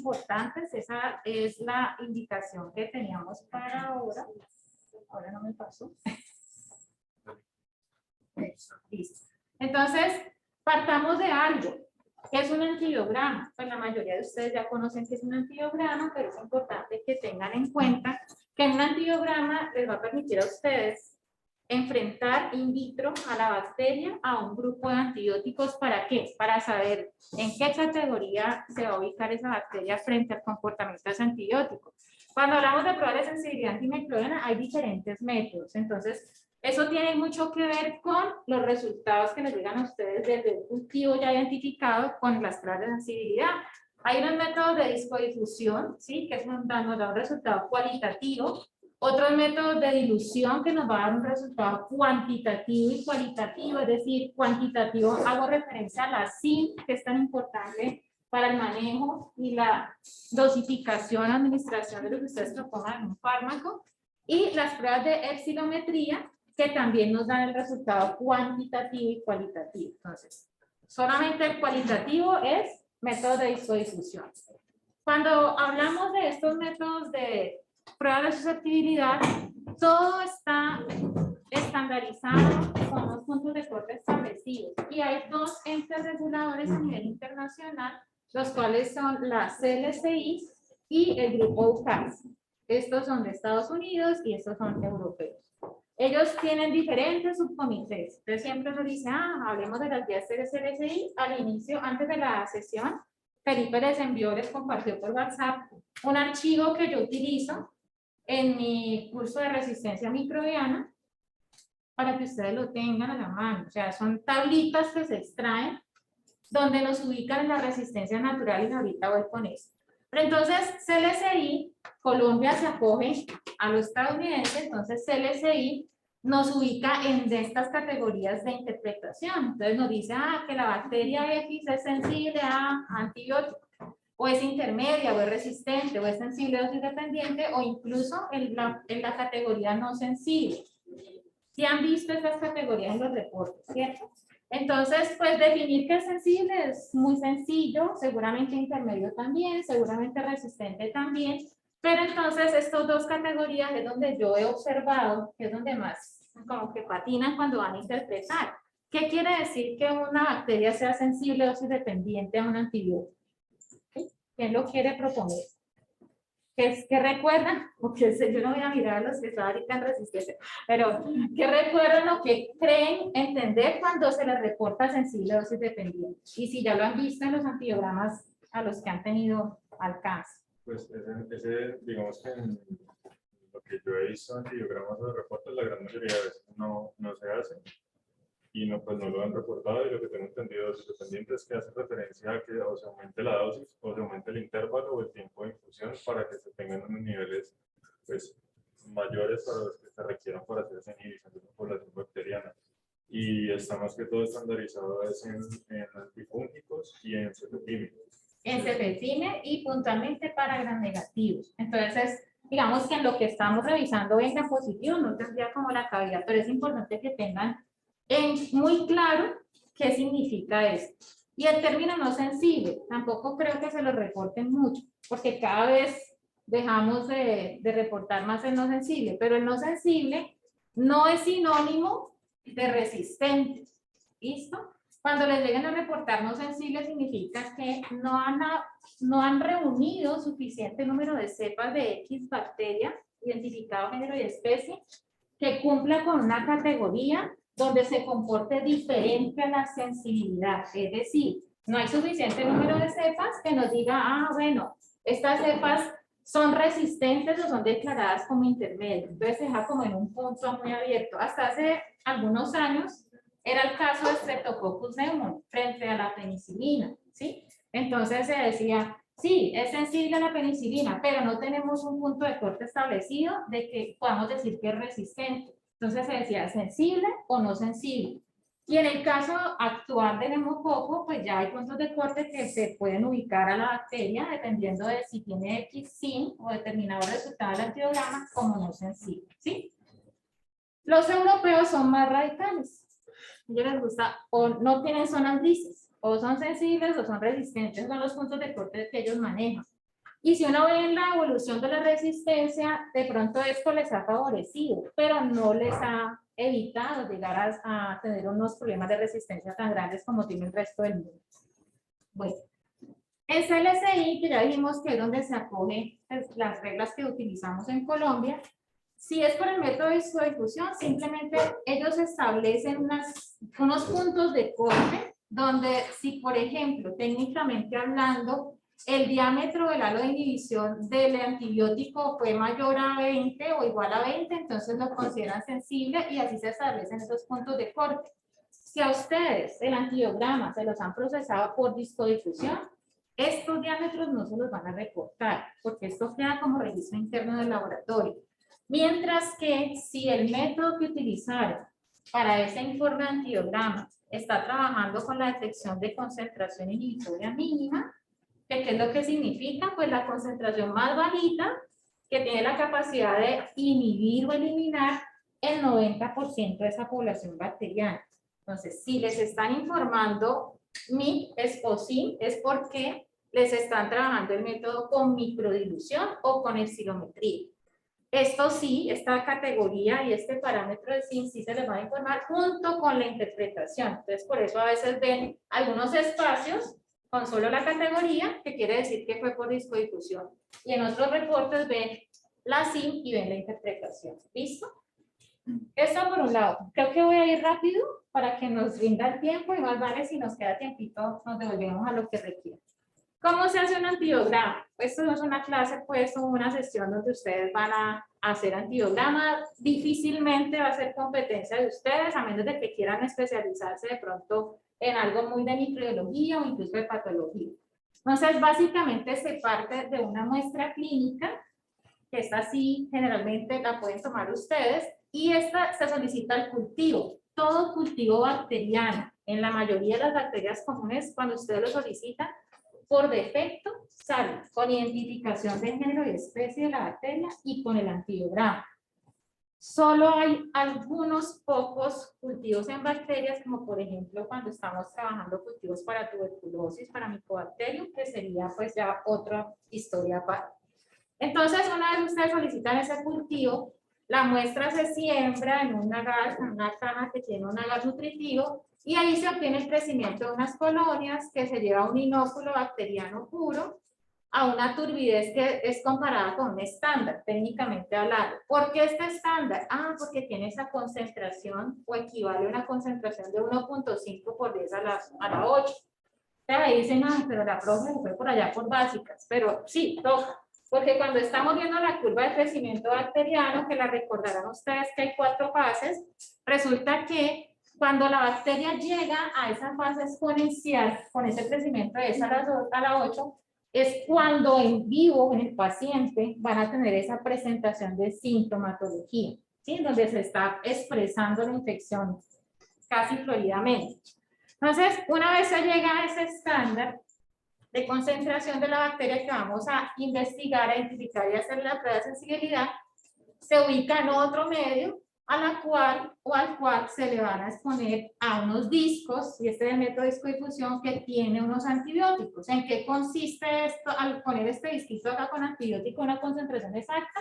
importantes. Esa es la indicación que teníamos para ahora. Ahora no me pasó. Listo. Entonces, partamos de algo. ¿Qué es un antibiograma? Pues la mayoría de ustedes ya conocen qué es un antibiograma, pero es importante que tengan en cuenta que un antibiograma les va a permitir a ustedes enfrentar in vitro a la bacteria a un grupo de antibióticos. ¿Para qué? Para saber en qué categoría se va a ubicar esa bacteria frente al comportamiento de ese antibiótico. Cuando hablamos de pruebas de sensibilidad antimicrobiana hay diferentes métodos. Entonces, eso tiene mucho que ver con los resultados que les llegan a ustedes desde un cultivo ya identificado con las pruebas de sensibilidad. Hay unos métodos de discodifusión, ¿sí? Que nos da un resultado cualitativo. Otros métodos de dilución que nos va a dar un resultado cuantitativo y cualitativo, es decir, cuantitativo, hago referencia a la zinc, que es tan importante para el manejo y la dosificación, administración de lo que ustedes propongan en un fármaco, y las pruebas de epsilometría, que también nos dan el resultado cuantitativo y cualitativo. Entonces, solamente el cualitativo es método de discodifusión. Cuando hablamos de estos métodos de prueba de susceptibilidad, todo está estandarizado con unos puntos de corte establecidos. Y hay dos entes reguladores a nivel internacional, los cuales son la CLCI y el grupo UCAS. Estos son de Estados Unidos y estos son europeos. Ellos tienen diferentes subcomités. Entonces siempre nos dicen, hablemos de las guías CLCI. Al inicio, antes de la sesión, Felipe les envió, les compartió por WhatsApp un archivo que yo utilizo en mi curso de resistencia microbiana para que ustedes lo tengan a la mano. O sea, son tablitas que se extraen donde nos ubican en la resistencia natural y ahorita voy con eso. Pero entonces, CLCI, Colombia se acoge a los estadounidenses, entonces CLCI nos ubica en estas categorías de interpretación. Entonces nos dice que la bacteria X es sensible a antibióticos, o es intermedia, o es resistente, o es sensible o es independiente, o incluso en la categoría no sensible. Si han visto estas categorías en los reportes, ¿cierto? Entonces, pues definir qué es sensible es muy sencillo, seguramente intermedio también, seguramente resistente también, pero entonces estas dos categorías es donde yo he observado, que es donde más como que patinan cuando van a interpretar. ¿Qué quiere decir que una bacteria sea sensible o es independiente a un antibiótico? ¿Quién lo quiere proponer? ¿Qué recuerdan? Porque yo no voy a mirar a los que están ahorita en resistencia, pero ¿qué recuerdan o qué creen entender cuando se les reporta sensible o dosis dependiente? Y si ya lo han visto en los antibiogramas a los que han tenido alcance. Pues ese digamos que en lo que yo he visto en antibiogramas o reportes, la gran mayoría de veces no se hace. Y no, pues no lo han reportado, y lo que tengo entendido de dosis dependiente es que hace referencia a que o se aumente la dosis o se aumente el intervalo o el tiempo de infusión para que se tengan unos niveles pues, mayores para los que se requieran para hacer esa inhibición de la población bacteriana. Y está más que todo estandarizado es en antifúngicos y en cefepímicos. En cefepime y puntualmente para gram negativos. Entonces, digamos que en lo que estamos revisando en gram positivo no tendría como la cabida, pero es importante que tengan muy claro qué significa esto. Y el término no sensible, tampoco creo que se lo reporten mucho, porque cada vez dejamos de reportar más el no sensible, pero el no sensible no es sinónimo de resistente. ¿Listo? Cuando les lleguen a reportar no sensible significa que no han reunido suficiente número de cepas de X bacteria, identificado género y especie, que cumpla con una categoría donde se comporte diferente a la sensibilidad. Es decir, no hay suficiente número de cepas que nos diga, bueno, estas cepas son resistentes o son declaradas como intermedias. Entonces se deja como en un punto muy abierto. Hasta hace algunos años era el caso de Streptococcus pneumoniae frente a la penicilina, ¿sí? Entonces se decía, sí, es sensible a la penicilina, pero no tenemos un punto de corte establecido de que podamos decir que es resistente. Entonces se decía sensible o no sensible. Y en el caso actual del neumococo, pues ya hay puntos de corte que se pueden ubicar a la bacteria dependiendo de si tiene X sin o determinado resultado del antibiograma como no sensible, ¿sí? Los europeos son más radicales. A ellos les gusta, o no tienen zonas grises, o son sensibles o son resistentes, son los puntos de corte que ellos manejan. Y si uno ve en la evolución de la resistencia, de pronto esto les ha favorecido, pero no les ha evitado llegar a tener unos problemas de resistencia tan grandes como tiene el resto del mundo. Bueno, en CLCI, que ya dijimos que es donde se acogen las reglas que utilizamos en Colombia, si es por el método de discodifusión, simplemente ellos establecen unos puntos de corte donde si, por ejemplo, técnicamente hablando, el diámetro del halo de inhibición del antibiótico fue mayor a 20 o igual a 20, entonces lo consideran sensible y así se establecen esos puntos de corte. Si a ustedes el antibiograma se los han procesado por discodifusión, estos diámetros no se los van a reportar, porque esto queda como registro interno del laboratorio. Mientras que si el método que utilizaron para ese informe de antibiograma está trabajando con la detección de concentración inhibitoria mínima, ¿qué es lo que significa? Pues la concentración más bajita que tiene la capacidad de inhibir o eliminar el 90% de esa población bacteriana. Entonces, si les están informando MIC, ESPOSIM, es porque les están trabajando el método con microdilución o con estilometría. Esto sí, esta categoría y este parámetro de SIM sí se les va a informar junto con la interpretación. Entonces, por eso a veces ven algunos espacios con solo la categoría, que quiere decir que fue por discodifusión. Y en otros reportes ven la SIM y ven la interpretación. ¿Listo? Esto por un lado. Creo que voy a ir rápido para que nos rinda el tiempo y más vale si nos queda tiempito, nos devolvemos a lo que requiera. ¿Cómo se hace un antibiograma? Esto no es una clase, pues, o una sesión donde ustedes van a hacer antibiograma. Difícilmente va a ser competencia de ustedes, a menos de que quieran especializarse de pronto en algo muy de microbiología o incluso de patología. Entonces, básicamente se parte de una muestra clínica, que esta sí generalmente la pueden tomar ustedes, y esta se solicita el cultivo. Todo cultivo bacteriano, en la mayoría de las bacterias comunes, cuando ustedes lo solicitan, por defecto sale con identificación de género y especie de la bacteria y con el antibiograma. Solo hay algunos pocos cultivos en bacterias, como por ejemplo cuando estamos trabajando cultivos para tuberculosis, para micobacterium, que sería pues ya otra historia aparte. Entonces, una vez ustedes solicitan ese cultivo, la muestra se siembra en una caja que tiene un agar nutritivo y ahí se obtiene el crecimiento de unas colonias que se lleva a un inóculo bacteriano puro a una turbidez que es comparada con un estándar, técnicamente hablando. ¿Por qué este estándar? Porque tiene esa concentración o equivale a una concentración de 1.5 por 10 a la 8. Ahí dicen, pero la profe fue por allá por básicas, pero sí, toca. Porque cuando estamos viendo la curva de crecimiento bacteriano, que la recordarán ustedes que hay 4 fases, resulta que cuando la bacteria llega a esa fase exponencial, con ese crecimiento de esa a la 8, es cuando en vivo, en el paciente, van a tener esa presentación de sintomatología, ¿sí? Donde se está expresando la infección casi floridamente. Entonces, una vez se llega a ese estándar de concentración de la bacteria que vamos a investigar, a identificar y hacer la prueba de sensibilidad, se ubica en otro medio al cual se le van a exponer a unos discos, y este es el método de discodifusión que tiene unos antibióticos. ¿En qué consiste esto? Al poner este disquito acá con antibiótico, una concentración exacta,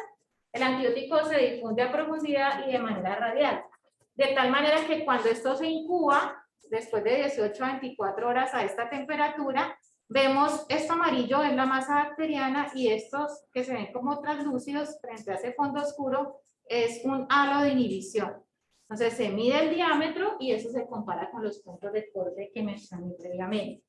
el antibiótico se difunde a profundidad y de manera radial, de tal manera que cuando esto se incuba, después de 18 a 24 horas a esta temperatura, vemos esto amarillo es la masa bacteriana y estos que se ven como translúcidos frente a ese fondo oscuro es un halo de inhibición. Entonces se mide el diámetro y eso se compara con los puntos de corte que mencioné previamente.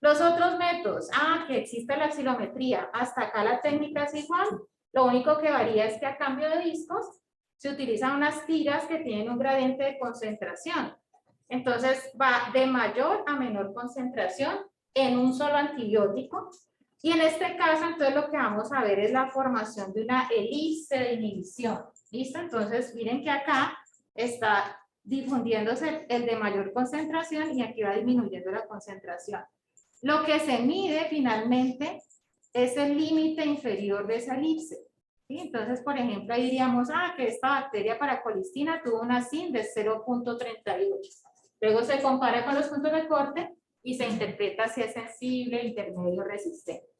Los otros métodos, que existe la estilometría, hasta acá la técnica es igual, lo único que varía es que a cambio de discos se utilizan unas tiras que tienen un gradiente de concentración. Entonces va de mayor a menor concentración en un solo antibiótico. Y en este caso, entonces lo que vamos a ver es la formación de una elipse de inhibición. ¿Listo? Entonces, miren que acá está difundiéndose el de mayor concentración y aquí va disminuyendo la concentración. Lo que se mide finalmente es el límite inferior de esa elipse. ¿Sí? Entonces, por ejemplo, ahí diríamos que esta bacteria para colistina tuvo una SIN de 0.38. Luego se compara con los puntos de corte y se interpreta si es sensible, intermedio, resistente.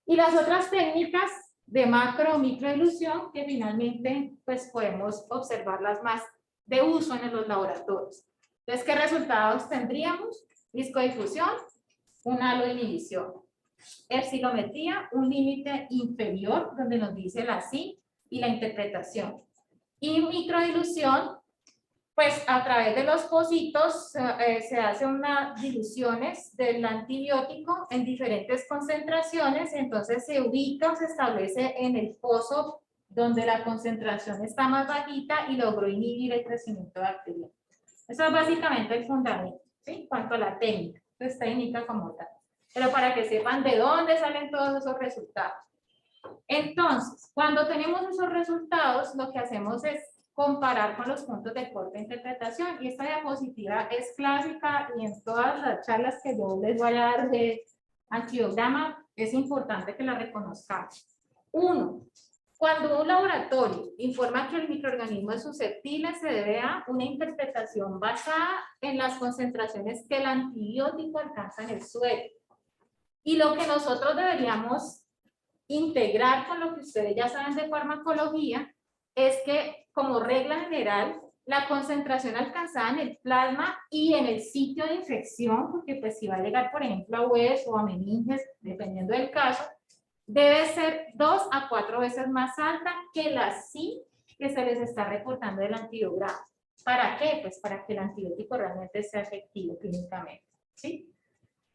Y las otras técnicas de macro o microdilución que finalmente pues podemos observarlas más de uso en los laboratorios. Entonces, ¿qué resultados tendríamos? Discodifusión, una haloinhibición. Hercilometría, un límite inferior donde nos dice la sí y la interpretación. Y microdilución, pues a través de los pocitos se hacen unas diluciones del antibiótico en diferentes concentraciones, entonces se ubica o se establece en el pozo donde la concentración está más bajita y logró inhibir el crecimiento bacteriano. Eso es básicamente el fundamento, ¿sí? En cuanto a la técnica, pues técnica como tal. Pero para que sepan de dónde salen todos esos resultados. Entonces, cuando tenemos esos resultados, lo que hacemos es comparar con los puntos de corte de interpretación. Y esta diapositiva es clásica y en todas las charlas que yo les voy a dar de angiograma, es importante que la reconozcamos. Uno, cuando un laboratorio informa que el microorganismo es susceptible, se debe a una interpretación basada en las concentraciones que el antibiótico alcanza en el suelo. Y lo que nosotros deberíamos integrar con lo que ustedes ya saben de farmacología es que, como regla general, la concentración alcanzada en el plasma y en el sitio de infección, porque pues si va a llegar, por ejemplo, a hueso o a meninges, dependiendo del caso, debe ser 2 a 4 veces más alta que la sí que se les está reportando del antibiograma. ¿Para qué? Pues para que el antibiótico realmente sea efectivo clínicamente, ¿sí?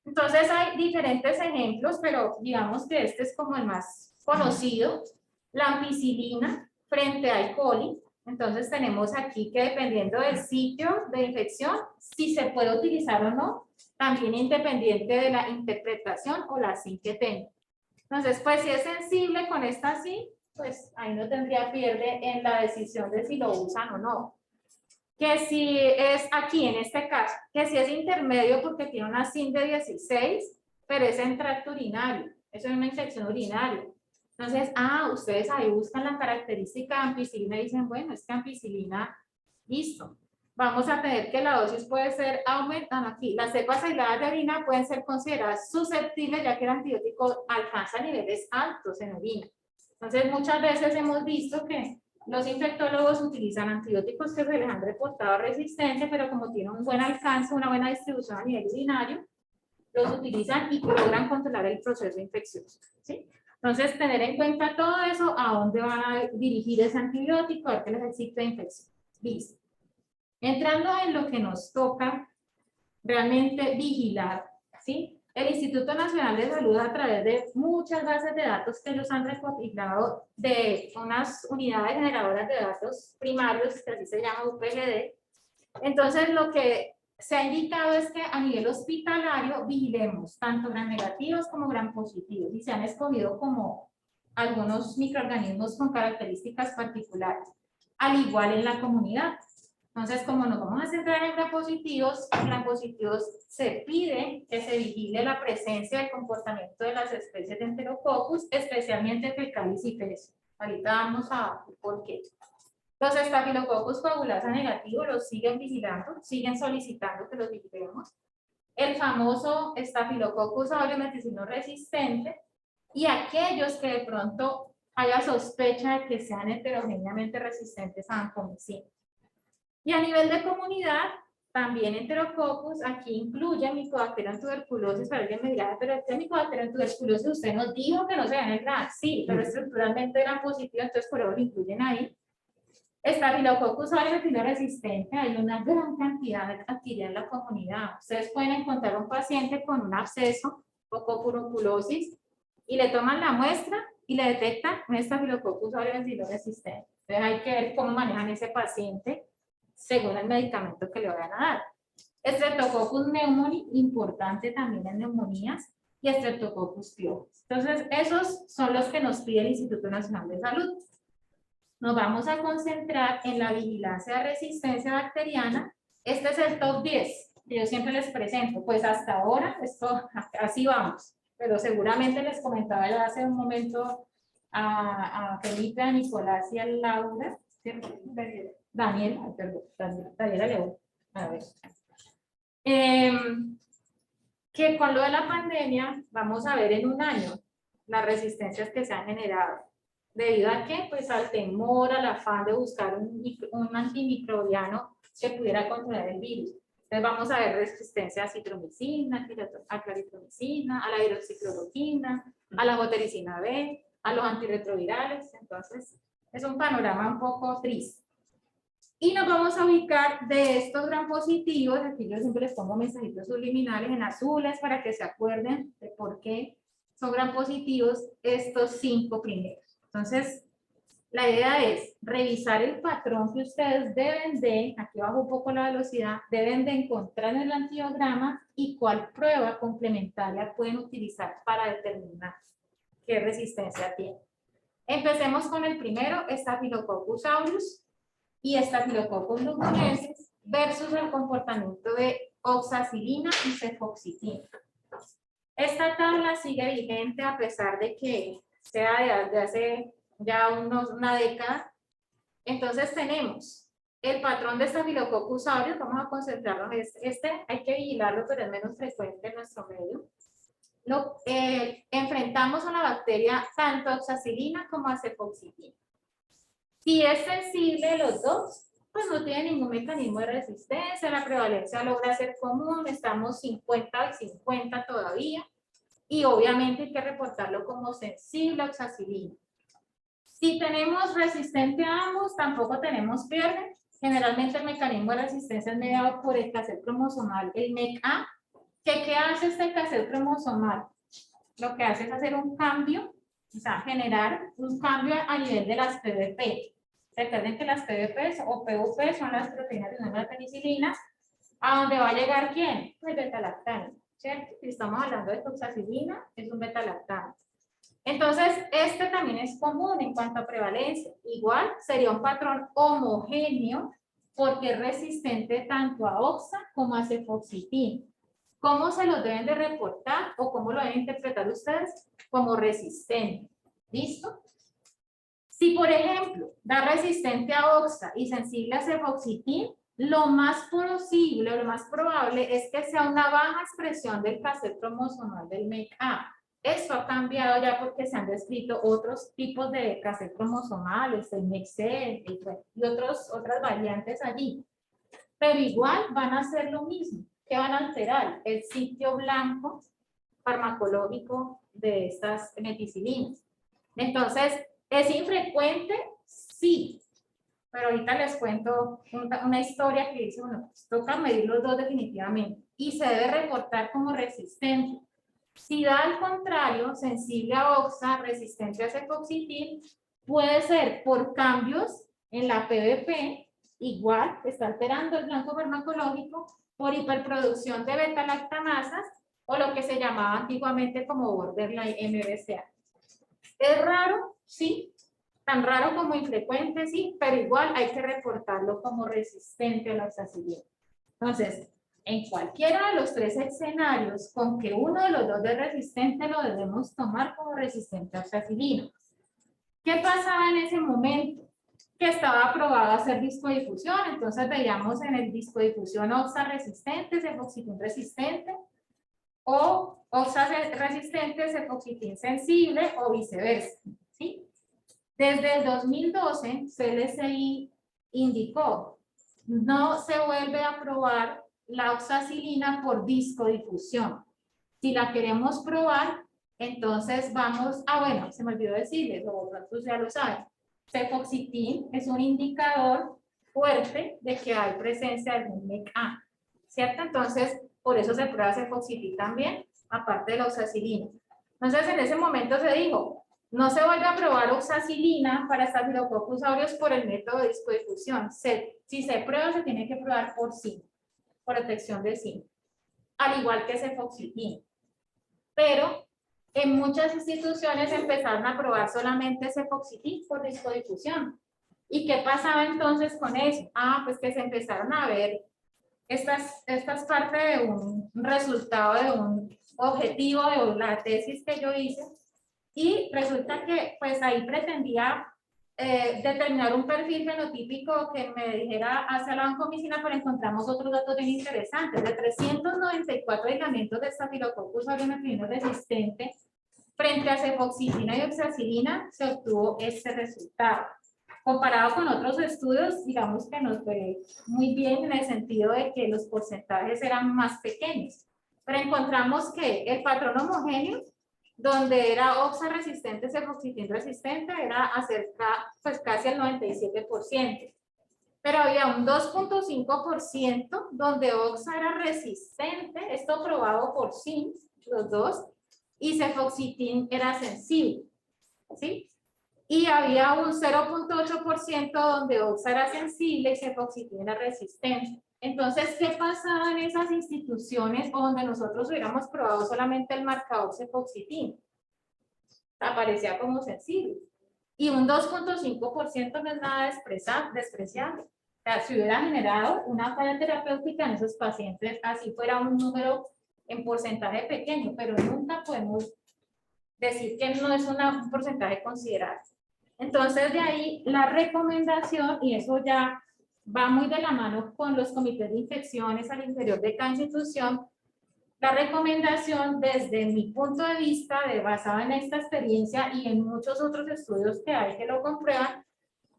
Entonces hay diferentes ejemplos, pero digamos que este es como el más conocido. La ampicilina frente al coli. Entonces tenemos aquí que dependiendo del sitio de infección, si se puede utilizar o no, también independiente de la interpretación o la SIN que tenga. Entonces, pues si es sensible con esta SIN, pues ahí no tendría pierde en la decisión de si lo usan o no. Que si es aquí, en este caso, que si es intermedio porque tiene una SIN de 16, pero es en tracto urinario, eso es una infección urinaria. Entonces, ustedes ahí buscan la característica de ampicilina y dicen, bueno, es que ampicilina, listo. Vamos a tener que la dosis puede ser aumentada aquí. Las cepas aisladas de orina pueden ser consideradas susceptibles ya que el antibiótico alcanza niveles altos en orina. Entonces, muchas veces hemos visto que los infectólogos utilizan antibióticos que se les han reportado resistentes, pero como tienen un buen alcance, una buena distribución a nivel urinario, los utilizan y logran controlar el proceso infeccioso, ¿sí? Entonces, tener en cuenta todo eso, a dónde van a dirigir ese antibiótico, a ver qué les existe de infección. Listo. Entrando en lo que nos toca realmente vigilar, ¿sí? El Instituto Nacional de Salud, a través de muchas bases de datos que ellos han recopilado de unas unidades generadoras de datos primarios, que así se llama UPGD, entonces lo que se ha indicado es que a nivel hospitalario vigilemos tanto gram negativos como gram positivos y se han escogido como algunos microorganismos con características particulares, al igual en la comunidad. Entonces, como nos vamos a centrar en gram positivos se pide que se vigile la presencia del comportamiento de las especies de Enterococcus, especialmente fecalis y feces. Ahorita vamos a ver por qué. Los Staphylococcus coagulasa negativos los siguen vigilando, siguen solicitando que los vigilemos. El famoso Staphylococcus aureus meticino resistente y aquellos que de pronto haya sospecha de que sean heterogéneamente resistentes a vancomicina. Y a nivel de comunidad, también Enterococcus, aquí incluye Mycobacterium tuberculosis, pero alguien me dirá, pero este Mycobacterium tuberculosis usted nos dijo que no se ve en el GRAM, sí, pero estructuralmente eran positivos, entonces por eso lo incluyen ahí. Staphylococcus aureus meticino resistente, hay una gran cantidad de actividad en la comunidad. Ustedes pueden encontrar un paciente con un absceso o copuruculosis y le toman la muestra y le detectan un Staphylococcus aureus meticino resistente. Entonces hay que ver cómo manejan ese paciente según el medicamento que le vayan a dar. Streptococcus pneumoniae, importante también en neumonías, y Streptococcus pyogenes. Entonces, esos son los que nos pide el Instituto Nacional de Salud. Nos vamos a concentrar en la vigilancia de resistencia bacteriana. Este es el top 10 que yo siempre les presento. Pues hasta ahora, así vamos. Pero seguramente les comentaba ya hace un momento a Felipe, a Nicolás y a Laura, ¿cierto? Daniela León. A ver. Que con lo de la pandemia, vamos a ver en un año las resistencias que se han generado. ¿Debido a qué? Pues al temor, al afán de buscar un antimicrobiano que pudiera controlar el virus. Entonces vamos a ver resistencia a citromicina, a claritromicina, a la hidroxicloroquina, a la botericina B, a los antirretrovirales. Entonces es un panorama un poco triste. Y nos vamos a ubicar de estos gram positivos, aquí yo siempre les pongo mensajitos subliminales en azules para que se acuerden de por qué son gram positivos estos 5 primeros. Entonces, la idea es revisar el patrón que ustedes deben de, aquí bajo un poco la velocidad, deben de encontrar en el antibiograma y cuál prueba complementaria pueden utilizar para determinar qué resistencia tiene. Empecemos con el primero, Staphylococcus aureus y Staphylococcus lugdunensis versus el comportamiento de oxacilina y cefoxitina. Esta tabla sigue vigente a pesar de que sea de hace ya una década. Entonces tenemos el patrón de Staphylococcus aureus, vamos a concentrarnos en este hay que vigilarlo, pero es menos frecuente en nuestro medio. Enfrentamos a la bacteria tanto a oxacilina como a cefoxitina. Si es sensible los dos, pues no tiene ningún mecanismo de resistencia, la prevalencia logra ser común, estamos 50 y 50 todavía, y obviamente hay que reportarlo como sensible a oxacilina. Si tenemos resistente a ambos, tampoco tenemos pierde. Generalmente el mecanismo de resistencia es mediado por el cassette cromosomal, el MECA. ¿Qué hace este cassette cromosomal? Lo que hace es hacer un cambio, o sea, generar un cambio a nivel de las PVP. Recuerden que las PVP o PVP son las proteínas de la penicilina. ¿A dónde va a llegar quién? El beta-lactano, ¿cierto? Si estamos hablando de oxacilina, es un beta-lactano. Entonces, este también es común en cuanto a prevalencia. Igual sería un patrón homogéneo porque es resistente tanto a oxa como a cefoxitina. ¿Cómo se los deben de reportar o cómo lo deben interpretar ustedes? Como resistente. ¿Listo? Si, por ejemplo, da resistente a oxa y sensible a cefoxitina, lo más posible, lo más probable es que sea una baja expresión del cassette cromosomal del MECA. Esto ha cambiado ya porque se han descrito otros tipos de cassette cromosomales, el MEC-C y otras variantes allí. Pero igual van a hacer lo mismo. ¿Qué van a alterar? El sitio blanco farmacológico de estas meticilinas. Entonces, ¿es infrecuente? Sí. Pero ahorita les cuento una historia que dice, bueno, pues toca medir los dos definitivamente y se debe reportar como resistente. Si da al contrario, sensible a oxa, resistente a cefoxitina, puede ser por cambios en la PVP, igual está alterando el blanco farmacológico, por hiperproducción de beta-lactamasas o lo que se llamaba antiguamente como borderline MBCA. ¿Es raro? Sí. Tan raro como infrecuente, sí, pero igual hay que reportarlo como resistente a la oxacilina. Entonces, en cualquiera de los 3 escenarios, con que uno de los dos es resistente, lo debemos tomar como resistente a oxacilina. ¿Qué pasaba en ese momento? Que estaba aprobado hacer discodifusión, entonces veíamos en el discodifusión oxa resistente, cefoxitin resistente, o oxa resistente, cefoxitin sensible, o viceversa, ¿sí? Desde el 2012, CLCI indicó, no se vuelve a probar la oxacilina por discodifusión. Si la queremos probar, entonces vamos, bueno, se me olvidó decirles, o otros ya lo saben, cefoxitin es un indicador fuerte de que hay presencia del MECA, ¿cierto? Entonces, por eso se prueba cefoxitin también, aparte de la oxacilina. Entonces, en ese momento se dijo, no se vuelve a probar oxacilina para Staphylococcus aureus por el método de discodifusión. Si se prueba, se tiene que probar por zinc, por detección de zinc, al igual que cefoxitin. Pero en muchas instituciones empezaron a probar solamente cefoxitin por discodifusión. ¿Y qué pasaba entonces con eso? Pues que se empezaron a ver, esta es parte de un resultado de un objetivo de la tesis que yo hice, y resulta que pues ahí pretendía determinar un perfil fenotípico que me dijera hacia la vancomicina, pero encontramos otros datos bien interesantes. De 394 aislamientos de Staphylococcus aureus resistente, frente a cefoxitina y oxacilina se obtuvo este resultado. Comparado con otros estudios, digamos que nos fue muy bien en el sentido de que los porcentajes eran más pequeños. Pero encontramos que el patrón homogéneo, donde era oxa resistente, cefoxitin resistente, era acerca, pues casi al 97%. Pero había un 2.5% donde oxa era resistente, esto probado por SIMS, los dos, y cefoxitin era sensible, ¿sí? Y había un 0.8% donde oxa era sensible y cefoxitin era resistente. Entonces, ¿qué pasaba en esas instituciones donde nosotros hubiéramos probado solamente el marcador cefoxitin? Aparecía como sensible. Y un 2.5% no es nada despreciable. O sea, si hubiera generado una falla terapéutica en esos pacientes, así fuera un número en porcentaje pequeño, pero nunca podemos decir que no es un porcentaje considerable. Entonces, de ahí la recomendación, y eso ya va muy de la mano con los comités de infecciones al interior de cada institución, la recomendación desde mi punto de vista, basada en esta experiencia y en muchos otros estudios que hay que lo comprueban,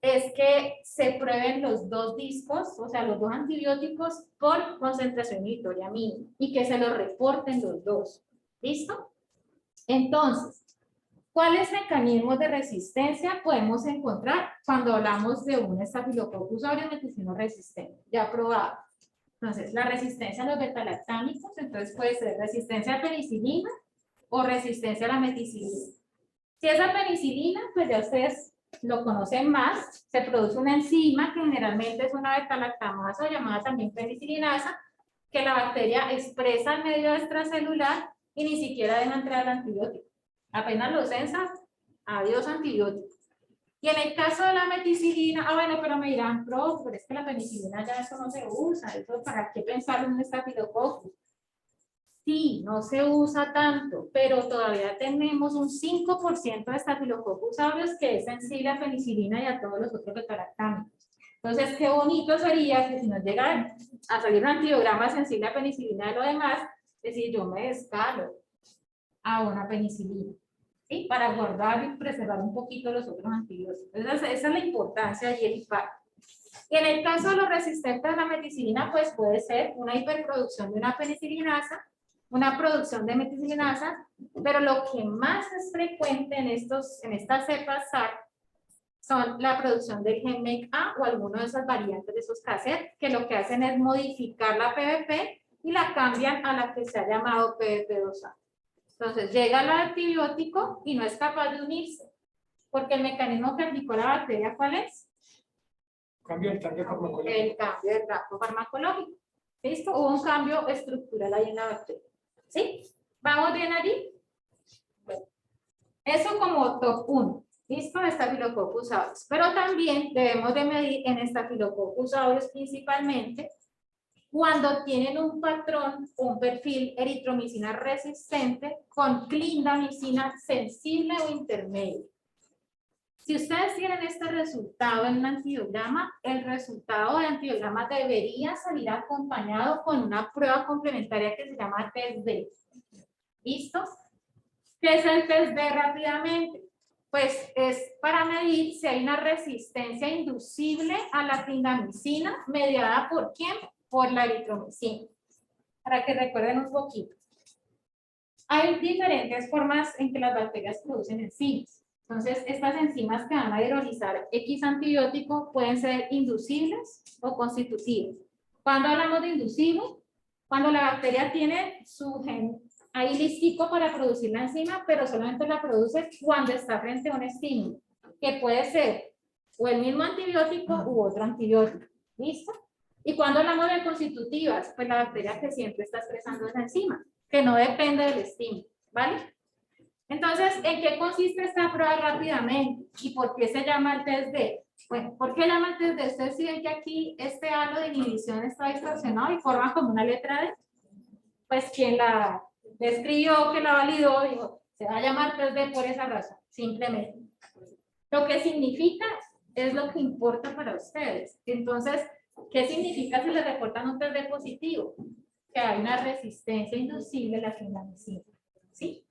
es que se prueben los dos discos, o sea, los dos antibióticos por concentración inhibitoria mínima y que se los reporten los dos. ¿Listo? Entonces, ¿cuáles mecanismos de resistencia podemos encontrar cuando hablamos de un Staphylococcus aureus meticino resistente? Ya probado. Entonces, la resistencia a los betalactámicos, entonces puede ser resistencia a penicilina o resistencia a la meticilina. Si es a penicilina, pues ya ustedes lo conocen más, se produce una enzima que generalmente es una betalactamasa o llamada también penicilinasa, que la bacteria expresa en medio extracelular y ni siquiera deja entrar el antibiótico. Apenas lo censa, adiós antibiótico. Y en el caso de la meticilina, bueno, pero me dirán, pero es que la penicilina ya eso no se usa, eso para qué pensar en un estafilococcus. Sí, no se usa tanto, pero todavía tenemos un 5% de estafilococcus aureus que es sensible a penicilina y a todos los otros betalactámicos. Entonces, qué bonito sería que si nos llega a salir un antibiograma sensible a penicilina y lo demás, es decir, yo me escalo a una penicilina. ¿Sí? Para guardar y preservar un poquito los otros antibióticos. Entonces, esa es la importancia y el impacto. Y en el caso de los resistentes a la meticilina, pues puede ser una hiperproducción de una penicilinasa, una producción de meticilinasa, pero lo que más es frecuente en estas cepas SARC son la producción del gen MEC-A o alguno de esas variantes de esos cassette, que lo que hacen es modificar la PBP y la cambian a la que se ha llamado PBP2A. Entonces llega el antibiótico y no es capaz de unirse, porque el mecanismo que indicó la bacteria, ¿cuál es? Cambio del cambio farmacológico. El cambio del tracto farmacológico. ¿Listo? Hubo un cambio estructural ahí en la bacteria. ¿Sí? ¿Vamos bien allí? Bueno, eso como top 1. ¿Listo? Staphylococcus aureus. Pero también debemos de medir en Staphylococcus aureus principalmente cuando tienen un patrón, un perfil eritromicina resistente con clindamicina sensible o intermedio. Si ustedes tienen este resultado en un antibiograma, el resultado del antibiograma debería salir acompañado con una prueba complementaria que se llama test D. ¿Listo? ¿Qué es el test D rápidamente? Pues es para medir si hay una resistencia inducible a la clindamicina mediada por ¿quién? Por la eritromicina. Para que recuerden un poquito. Hay diferentes formas en que las bacterias producen enzimas. Entonces, estas enzimas que van a hidrolizar X antibiótico pueden ser inducibles o constitutivas. ¿Cuándo hablamos de inducible? Cuando la bacteria tiene su gen ahí listico para producir la enzima, pero solamente la produce cuando está frente a un estímulo, que puede ser o el mismo antibiótico u otro antibiótico. ¿Listo? Y cuando hablamos de constitutivas, pues la bacteria que siempre está expresando esa enzima, que no depende del estímulo, ¿vale? Entonces, ¿en qué consiste esta prueba rápidamente? ¿Y por qué se llama el test D? Bueno, ¿por qué llama el test D? Ustedes sí ven que aquí este halo de inhibición está distorsionado y forma como una letra D. Pues quien la describió, que la validó, dijo, se va a llamar test D por esa razón, simplemente. Lo que significa es lo que importa para ustedes. Entonces, ¿qué significa si les reportan un test D positivo? Que hay una resistencia inducible a la clindamicina. ¿Sí?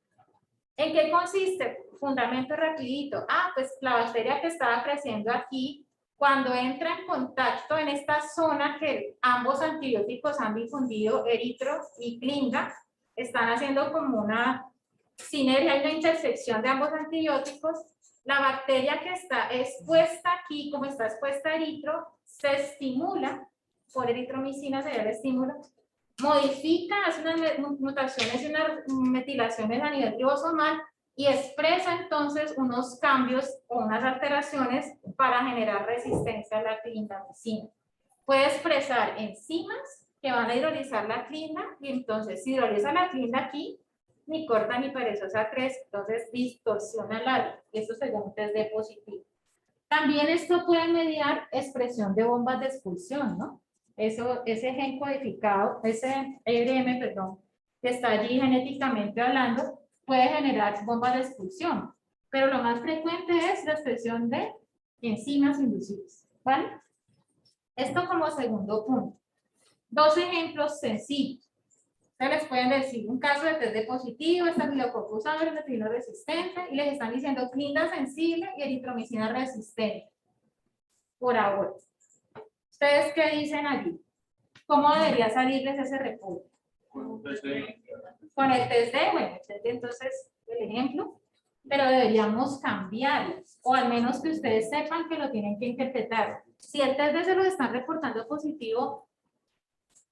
¿En qué consiste? Fundamento rapidito. Pues la bacteria que estaba creciendo aquí, cuando entra en contacto en esta zona que ambos antibióticos han difundido, eritro y clinda, están haciendo como una sinergia, hay una intersección de ambos antibióticos. La bacteria que está expuesta aquí, como está expuesta a eritro, se estimula por eritromicina, sería el estímulo, modifica, hace unas mutaciones y unas metilaciones a nivel ribosomal y expresa entonces unos cambios o unas alteraciones para generar resistencia a la clindamicina. Puede expresar enzimas que van a hidrolizar la clinda y entonces si hidroliza la clinda aquí, ni corta ni perezosa 3, entonces distorsiona el área y eso según un test de positivo. También esto puede mediar expresión de bombas de expulsión, ¿no? Ese gen codificado, ese ERM, perdón, que está allí genéticamente hablando, puede generar bombas de expulsión, pero lo más frecuente es la expresión de enzimas inducibles, ¿vale? Esto como segundo punto. Dos ejemplos sencillos. Ustedes les pueden decir un caso de test de positivo, estafilococcus aureus, metilino resistente, y les están diciendo clinda sensible y eritromicina resistente. Por ahora. ¿Ustedes qué dicen allí? ¿Cómo debería salirles ese reporte? Con el test D, bueno, el test D entonces, el ejemplo, pero deberíamos cambiarlo, o al menos que ustedes sepan que lo tienen que interpretar. Si el test D se lo están reportando positivo,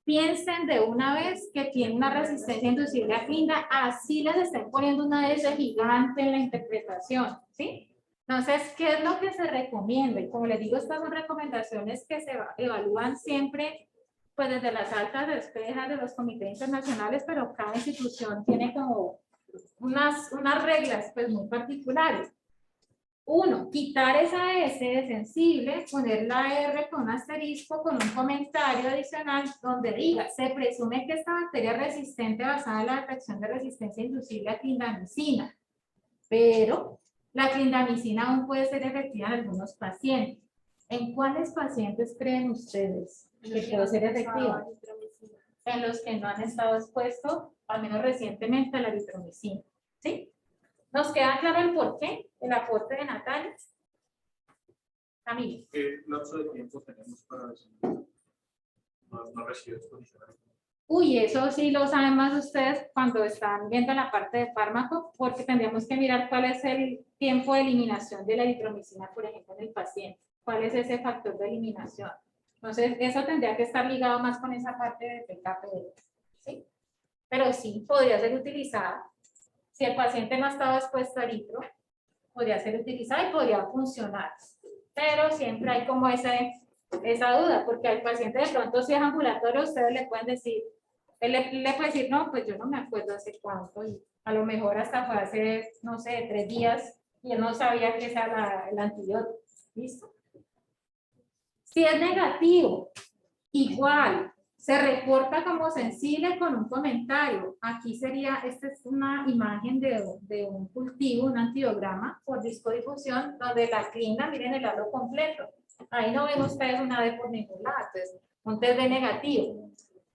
piensen de una vez que tiene una resistencia inducible a clinda, así les estén poniendo una S gigante en la interpretación, ¿sí? Entonces, ¿qué es lo que se recomienda? Y como les digo, estas son recomendaciones que se evalúan siempre, pues desde las altas esferas de los comités internacionales, pero cada institución tiene como unas reglas pues muy particulares. Uno, quitar esa S de sensible, poner la R con un asterisco con un comentario adicional donde diga, se presume que esta bacteria es resistente basada en la detección de resistencia inducible a clindamicina, pero la clindamicina aún puede ser efectiva en algunos pacientes. ¿En cuáles pacientes creen ustedes que puede ser efectiva? En los que no han estado expuestos, al menos recientemente, a la eritromicina, ¿sí? ¿Nos queda claro el por qué? El aporte de Natalia. Camilo. ¿Qué lapso de tiempo tenemos para decir no recibe exposición? Uy, eso sí lo saben más ustedes cuando están viendo la parte de fármaco, porque tendríamos que mirar cuál es el tiempo de eliminación de la eritromicina, por ejemplo, en el paciente. ¿Cuál es ese factor de eliminación? Entonces, eso tendría que estar ligado más con esa parte de PKPD, ¿sí? Pero sí, podría ser utilizada. Si el paciente no estaba expuesto a eritro, podría ser utilizada y podría funcionar. Pero siempre hay como esa duda, porque al paciente de pronto si es ambulatorio, ustedes le pueden decir, él le puede decir, no, pues yo no me acuerdo hace cuánto, y a lo mejor hasta fue hace, no sé, 3 días, y él no sabía que ese era el antibiótico. ¿Listo? Si es negativo, igual, se reporta como sensible con un comentario. Aquí sería, esta es una imagen de un cultivo, un antibiograma por discodifusión, donde la clinda, miren el halo completo. Ahí no ven ustedes una D por ningún lado, entonces un test D negativo.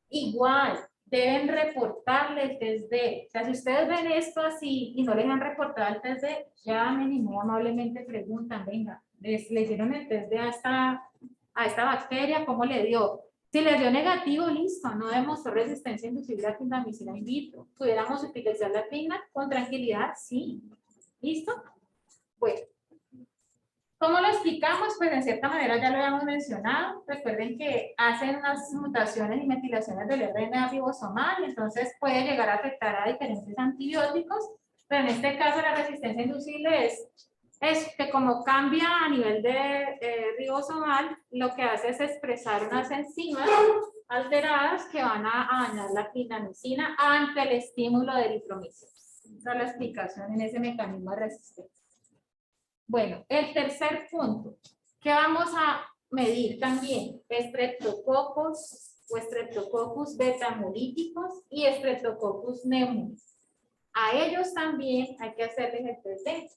Igual, deben reportarle el test D. O sea, si ustedes ven esto así y no les han reportado el test D, llamen y muy amablemente preguntan, venga, le hicieron el test D a esta bacteria, ¿cómo le dio? Si le dio negativo, listo, no demostró resistencia inducible a clindamicina in vitro. ¿Pudiéramos utilizar la clinda con tranquilidad? Sí. ¿Listo? Bueno. ¿Cómo lo explicamos? Pues en cierta manera ya lo habíamos mencionado. Recuerden que hacen unas mutaciones y metilaciones del RNA ribosomal, entonces puede llegar a afectar a diferentes antibióticos, pero en este caso la resistencia inducible es que como cambia a nivel de ribosomal, lo que hace es expresar unas enzimas alteradas que van a dañar la clindamicina ante el estímulo de eritromicina. Esa es la explicación en ese mecanismo de resistencia. Bueno, el tercer punto, que vamos a medir también, Streptococcus o Streptococcus beta-hemolíticos y Streptococcus pneumoniae. A ellos también hay que hacerles el test D.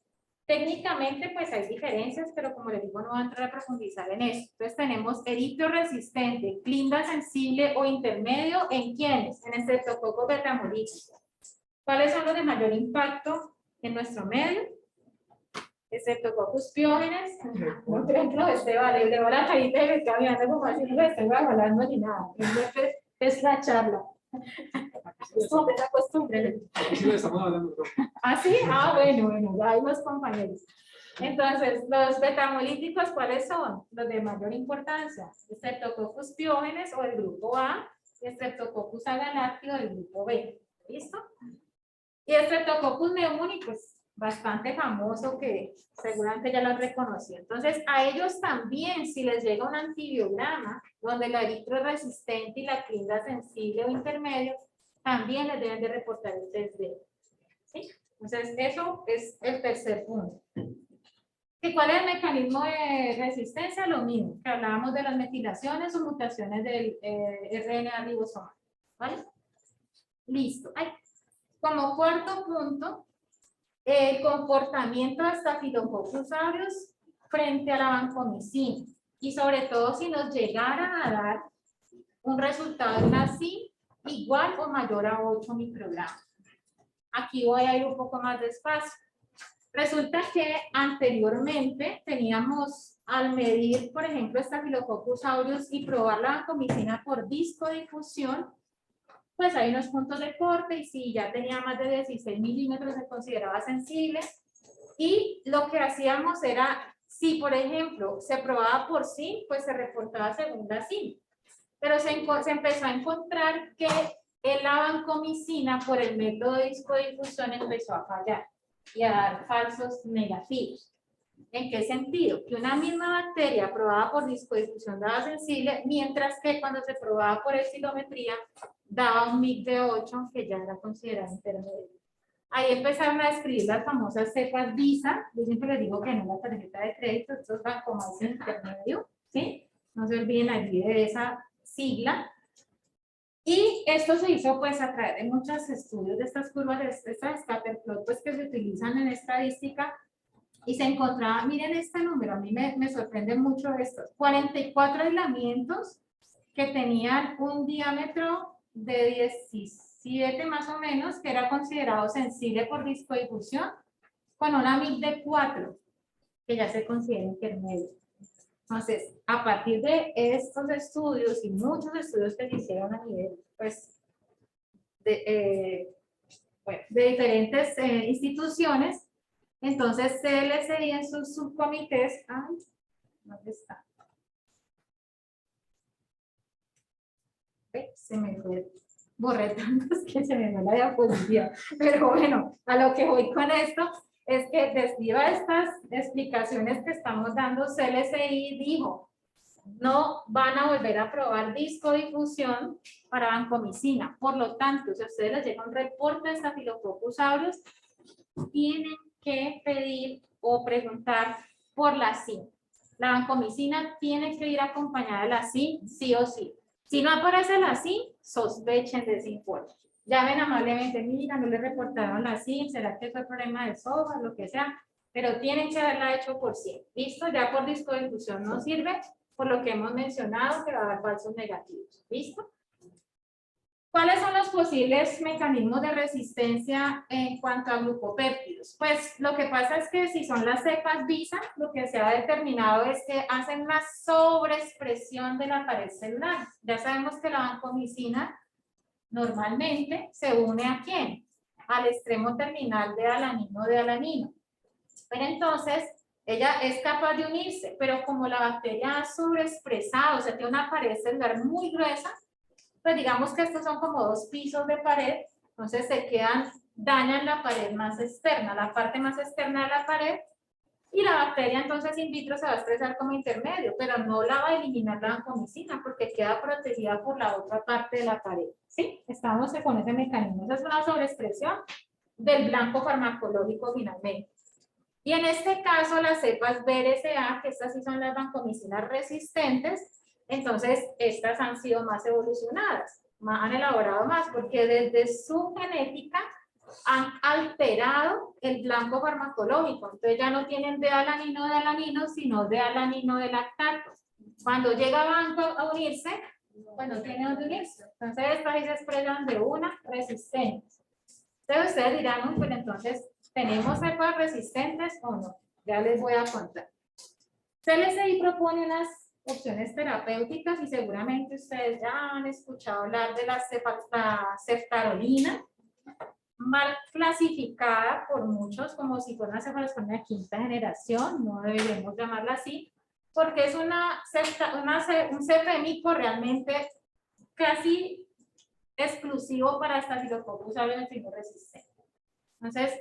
Técnicamente, pues hay diferencias, pero como les digo, no voy a entrar a profundizar en eso. Entonces tenemos eritro resistente, clinda sensible o intermedio, ¿en quiénes? En Streptococcus beta-hemolíticos. ¿Cuáles son los de mayor impacto en nuestro medio, Streptococcus pyogenes. Por ejemplo, vale, le va la carita y me está mirando como así, no le estoy hablando ni nada. Es la charla. La costumbre. Sí, le estamos hablando. ¿Ah, sí? Ah, bueno, ya hay los compañeros. Entonces, los betamolíticos, ¿cuáles son? Los de mayor importancia. Streptococcus pyogenes o el grupo A, y Streptococcus agalactico del grupo B. ¿Listo? Y Streptococcus pneumoniae, pues bastante famoso que seguramente ya lo han reconocido. Entonces, a ellos también, si les llega un antibiograma donde la eritro es resistente y la clínica sensible o intermedio, también les deben de reportar el test de. ¿Sí? Entonces, eso es el tercer punto. ¿Y cuál es el mecanismo de resistencia? Lo mismo, que hablábamos de las metilaciones o mutaciones del RNA ribosomal. ¿Vale? Listo. Ay. Como cuarto punto, el comportamiento de Staphylococcus aureus frente a la vancomicina. Y sobre todo si nos llegara a dar un resultado de una SIM igual o mayor a 8 microgramos. Aquí voy a ir un poco más despacio. Resulta que anteriormente teníamos, al medir, por ejemplo, Staphylococcus aureus y probar la vancomicina por discodifusión, pues hay unos puntos de corte y si ya tenía más de 16 milímetros se consideraba sensible. Y lo que hacíamos era, si por ejemplo se probaba por SIM, pues se reportaba segunda SIM. Pero se empezó a encontrar que la vancomicina por el método de discodifusión empezó a fallar y a dar falsos negativos. ¿En qué sentido? Que una misma bacteria probada por discodifusión daba sensible, mientras que cuando se probaba por estilometría daba un MIC de 8, que ya era considerado intermedio. Ahí empezaron a describir las famosas cepas Visa. Yo siempre les digo que no la tarjeta de crédito, estos van como ese intermedio, ¿sí? No se olviden allí de esa sigla. Y esto se hizo pues a través de muchos estudios de estas curvas, de estas scatterplot pues que se utilizan en estadística, y se encontraba, miren este número, a mí me sorprende mucho esto, 44 aislamientos que tenían un diámetro de 17 más o menos, que era considerado sensible por discodifusión, con una MIC de 4, que ya se considera intermedio. Entonces, a partir de estos estudios y muchos estudios que se hicieron a nivel, pues, de diferentes instituciones, entonces CLCI en sus subcomités, ay, ¿dónde está? Se me fue, borré tantos que se me fue la diapositiva, pero bueno, a lo que voy con esto es que debido a estas explicaciones que estamos dando, CLCI dijo, no van a volver a probar discodifusión para vancomicina. Por lo tanto, si a ustedes les llega un reporte de Staphylococcus aureus, tienen que pedir o preguntar por la SIM. La vancomicina tiene que ir acompañada de la SIM, sí o sí. Si no aparece la SIM, sospechen de ese informe. Llamen amablemente, mira, no le reportaron la SIM, será que fue problema de software, lo que sea, pero tienen que haberla hecho por SIM. ¿Listo? Ya por discodifusión no sirve, por lo que hemos mencionado que va a dar falsos negativos. ¿Listo? ¿Cuáles son los posibles mecanismos de resistencia en cuanto a glucopéptidos? Pues lo que pasa es que si son las cepas Visa, lo que se ha determinado es que hacen una sobreexpresión de la pared celular. Ya sabemos que la vancomicina normalmente se une ¿a quién? Al extremo terminal de alanino. Pero entonces, ella es capaz de unirse, pero como la bacteria ha sobreexpresado, o sea, tiene una pared celular muy gruesa, pues digamos que estos son como dos pisos de pared, entonces dañan la pared más externa, la parte más externa de la pared, y la bacteria entonces in vitro se va a expresar como intermedio, pero no la va a eliminar la vancomicina porque queda protegida por la otra parte de la pared. ¿Sí? Estamos con ese mecanismo. Esa es una sobreexpresión del blanco farmacológico finalmente. Y en este caso, las cepas BRCA, que estas sí son las vancomicinas resistentes, entonces estas han sido más evolucionadas, han elaborado más, porque desde su genética han alterado el blanco farmacológico. Entonces ya no tienen de alanino, sino de alanino de lactato. Cuando llega banco a unirse, pues no tiene dónde unirse. Entonces estas sí se expresan de una resistente. Entonces ustedes dirán, "Uy, pues entonces, ¿tenemos cepas resistentes o no?". Ya les voy a contar. CLCI propone unas opciones terapéuticas y seguramente ustedes ya han escuchado hablar de la ceftarolina, mal clasificada por muchos como si fuera una cefalexina de quinta generación, no deberíamos llamarla así, porque es un cefémico realmente casi exclusivo para Staphylococcus aureus resistente. Entonces,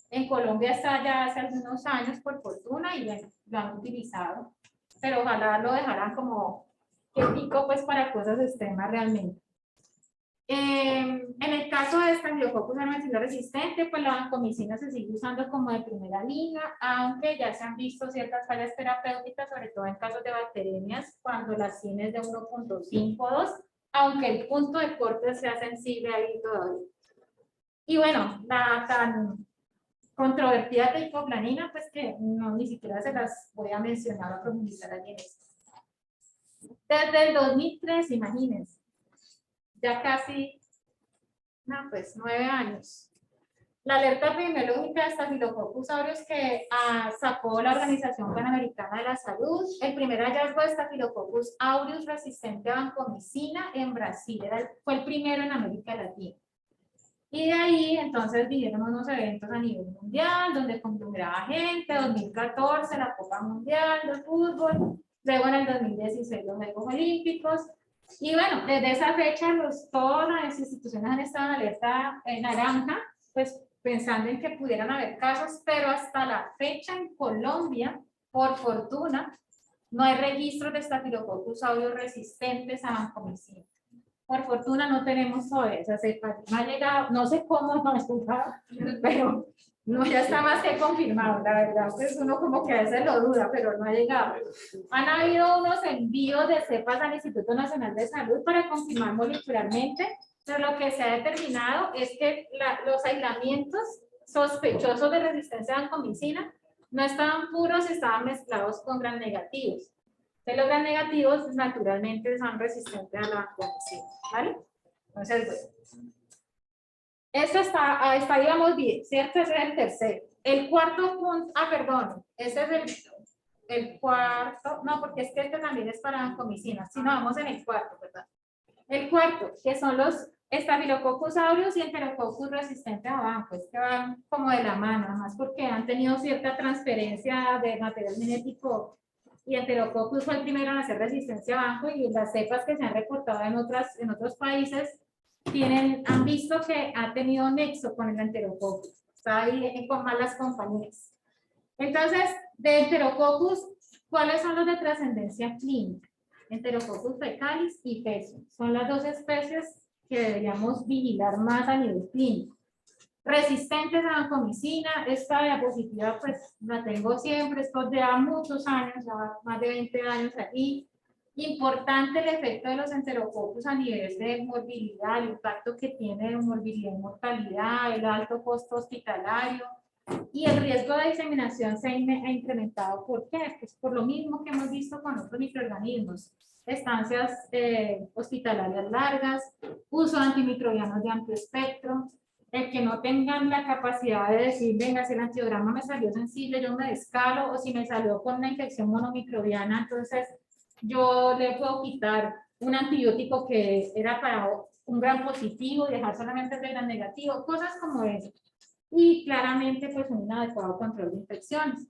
en Colombia está ya hace algunos años, por fortuna, y bueno, lo han utilizado, pero ojalá lo dejaran como ético, pues para cosas extremas realmente. En el caso de Staphylococcus aureus resistente, pues la vancomicina se sigue usando como de primera línea, aunque ya se han visto ciertas fallas terapéuticas, sobre todo en casos de bacteremias, cuando la CIN es de 1.52, aunque el punto de corte sea sensible ahí todavía. Y bueno, la tan controvertida teicoplanina, pues que no, ni siquiera se las voy a mencionar o profundizar allí en esto. Desde el 2003, imagínense, ya casi, no, pues 9 años. La alerta epidemiológica de Staphylococcus aureus que sacó la Organización Panamericana de la Salud, el primer hallazgo de Staphylococcus aureus resistente a vancomicina en Brasil, fue el primero en América Latina. Y de ahí, entonces, vinieron unos eventos a nivel mundial, donde conglomeraba gente, 2014, la Copa Mundial de Fútbol, luego en el 2016 los Juegos Olímpicos, y bueno, desde esa fecha, todas las instituciones han estado en alerta naranja, pues pensando en que pudieran haber casos, pero hasta la fecha en Colombia, por fortuna, no hay registros de Staphylococcus aureus resistentes a vancomicina. Por fortuna no tenemos todavía esa cepa. No ha llegado, no sé cómo no ha llegado, pero no, ya está más que confirmado, la verdad. Pues uno como que a veces lo duda, pero no ha llegado. Han habido unos envíos de cepas al Instituto Nacional de Salud para confirmar molecularmente, pero lo que se ha determinado es que los aislamientos sospechosos de resistencia a vancomicina no estaban puros, estaban mezclados con gram negativos. De los gram negativos, naturalmente, son resistentes a la vancomicina, ¿vale? Entonces, bueno. Esto está, digamos, bien, ¿cierto? Ese es el tercero. El cuarto punto, perdón, ese es el cuarto, no, porque es que este también es para vancomicina, si no, vamos en el cuarto, ¿verdad? El cuarto, que son los Staphylococcus aureus y Enterococcus resistentes a banco, es que van como de la mano, además porque han tenido cierta transferencia de material genético y Enterococcus fue el primero en hacer resistencia a banco y las cepas que se han reportado en otros países han visto que ha tenido nexo con el Enterococcus, está ahí con malas compañías. Entonces, de Enterococcus, ¿cuáles son los de trascendencia clínica? Enterococcus fecalis y fesum. Son las dos especies que deberíamos vigilar más a nivel clínico. Resistentes a vancomicina, esta diapositiva pues la tengo siempre, esto lleva muchos años, ya más de 20 años aquí. Importante el efecto de los enterococcus a nivel de morbilidad, el impacto que tiene de morbilidad y mortalidad, el alto costo hospitalario y el riesgo de diseminación se ha incrementado. ¿Por qué? Pues por lo mismo que hemos visto con otros microorganismos, estancias hospitalarias largas, uso de antimicrobianos de amplio espectro, el que no tengan la capacidad de decir, venga, si el antibiograma me salió sensible, yo me descalo, o si me salió con una infección monomicrobiana, entonces yo le puedo quitar un antibiótico que era para un gram positivo y dejar solamente el de gram negativo, cosas como eso. Y claramente, pues, un inadecuado control de infecciones.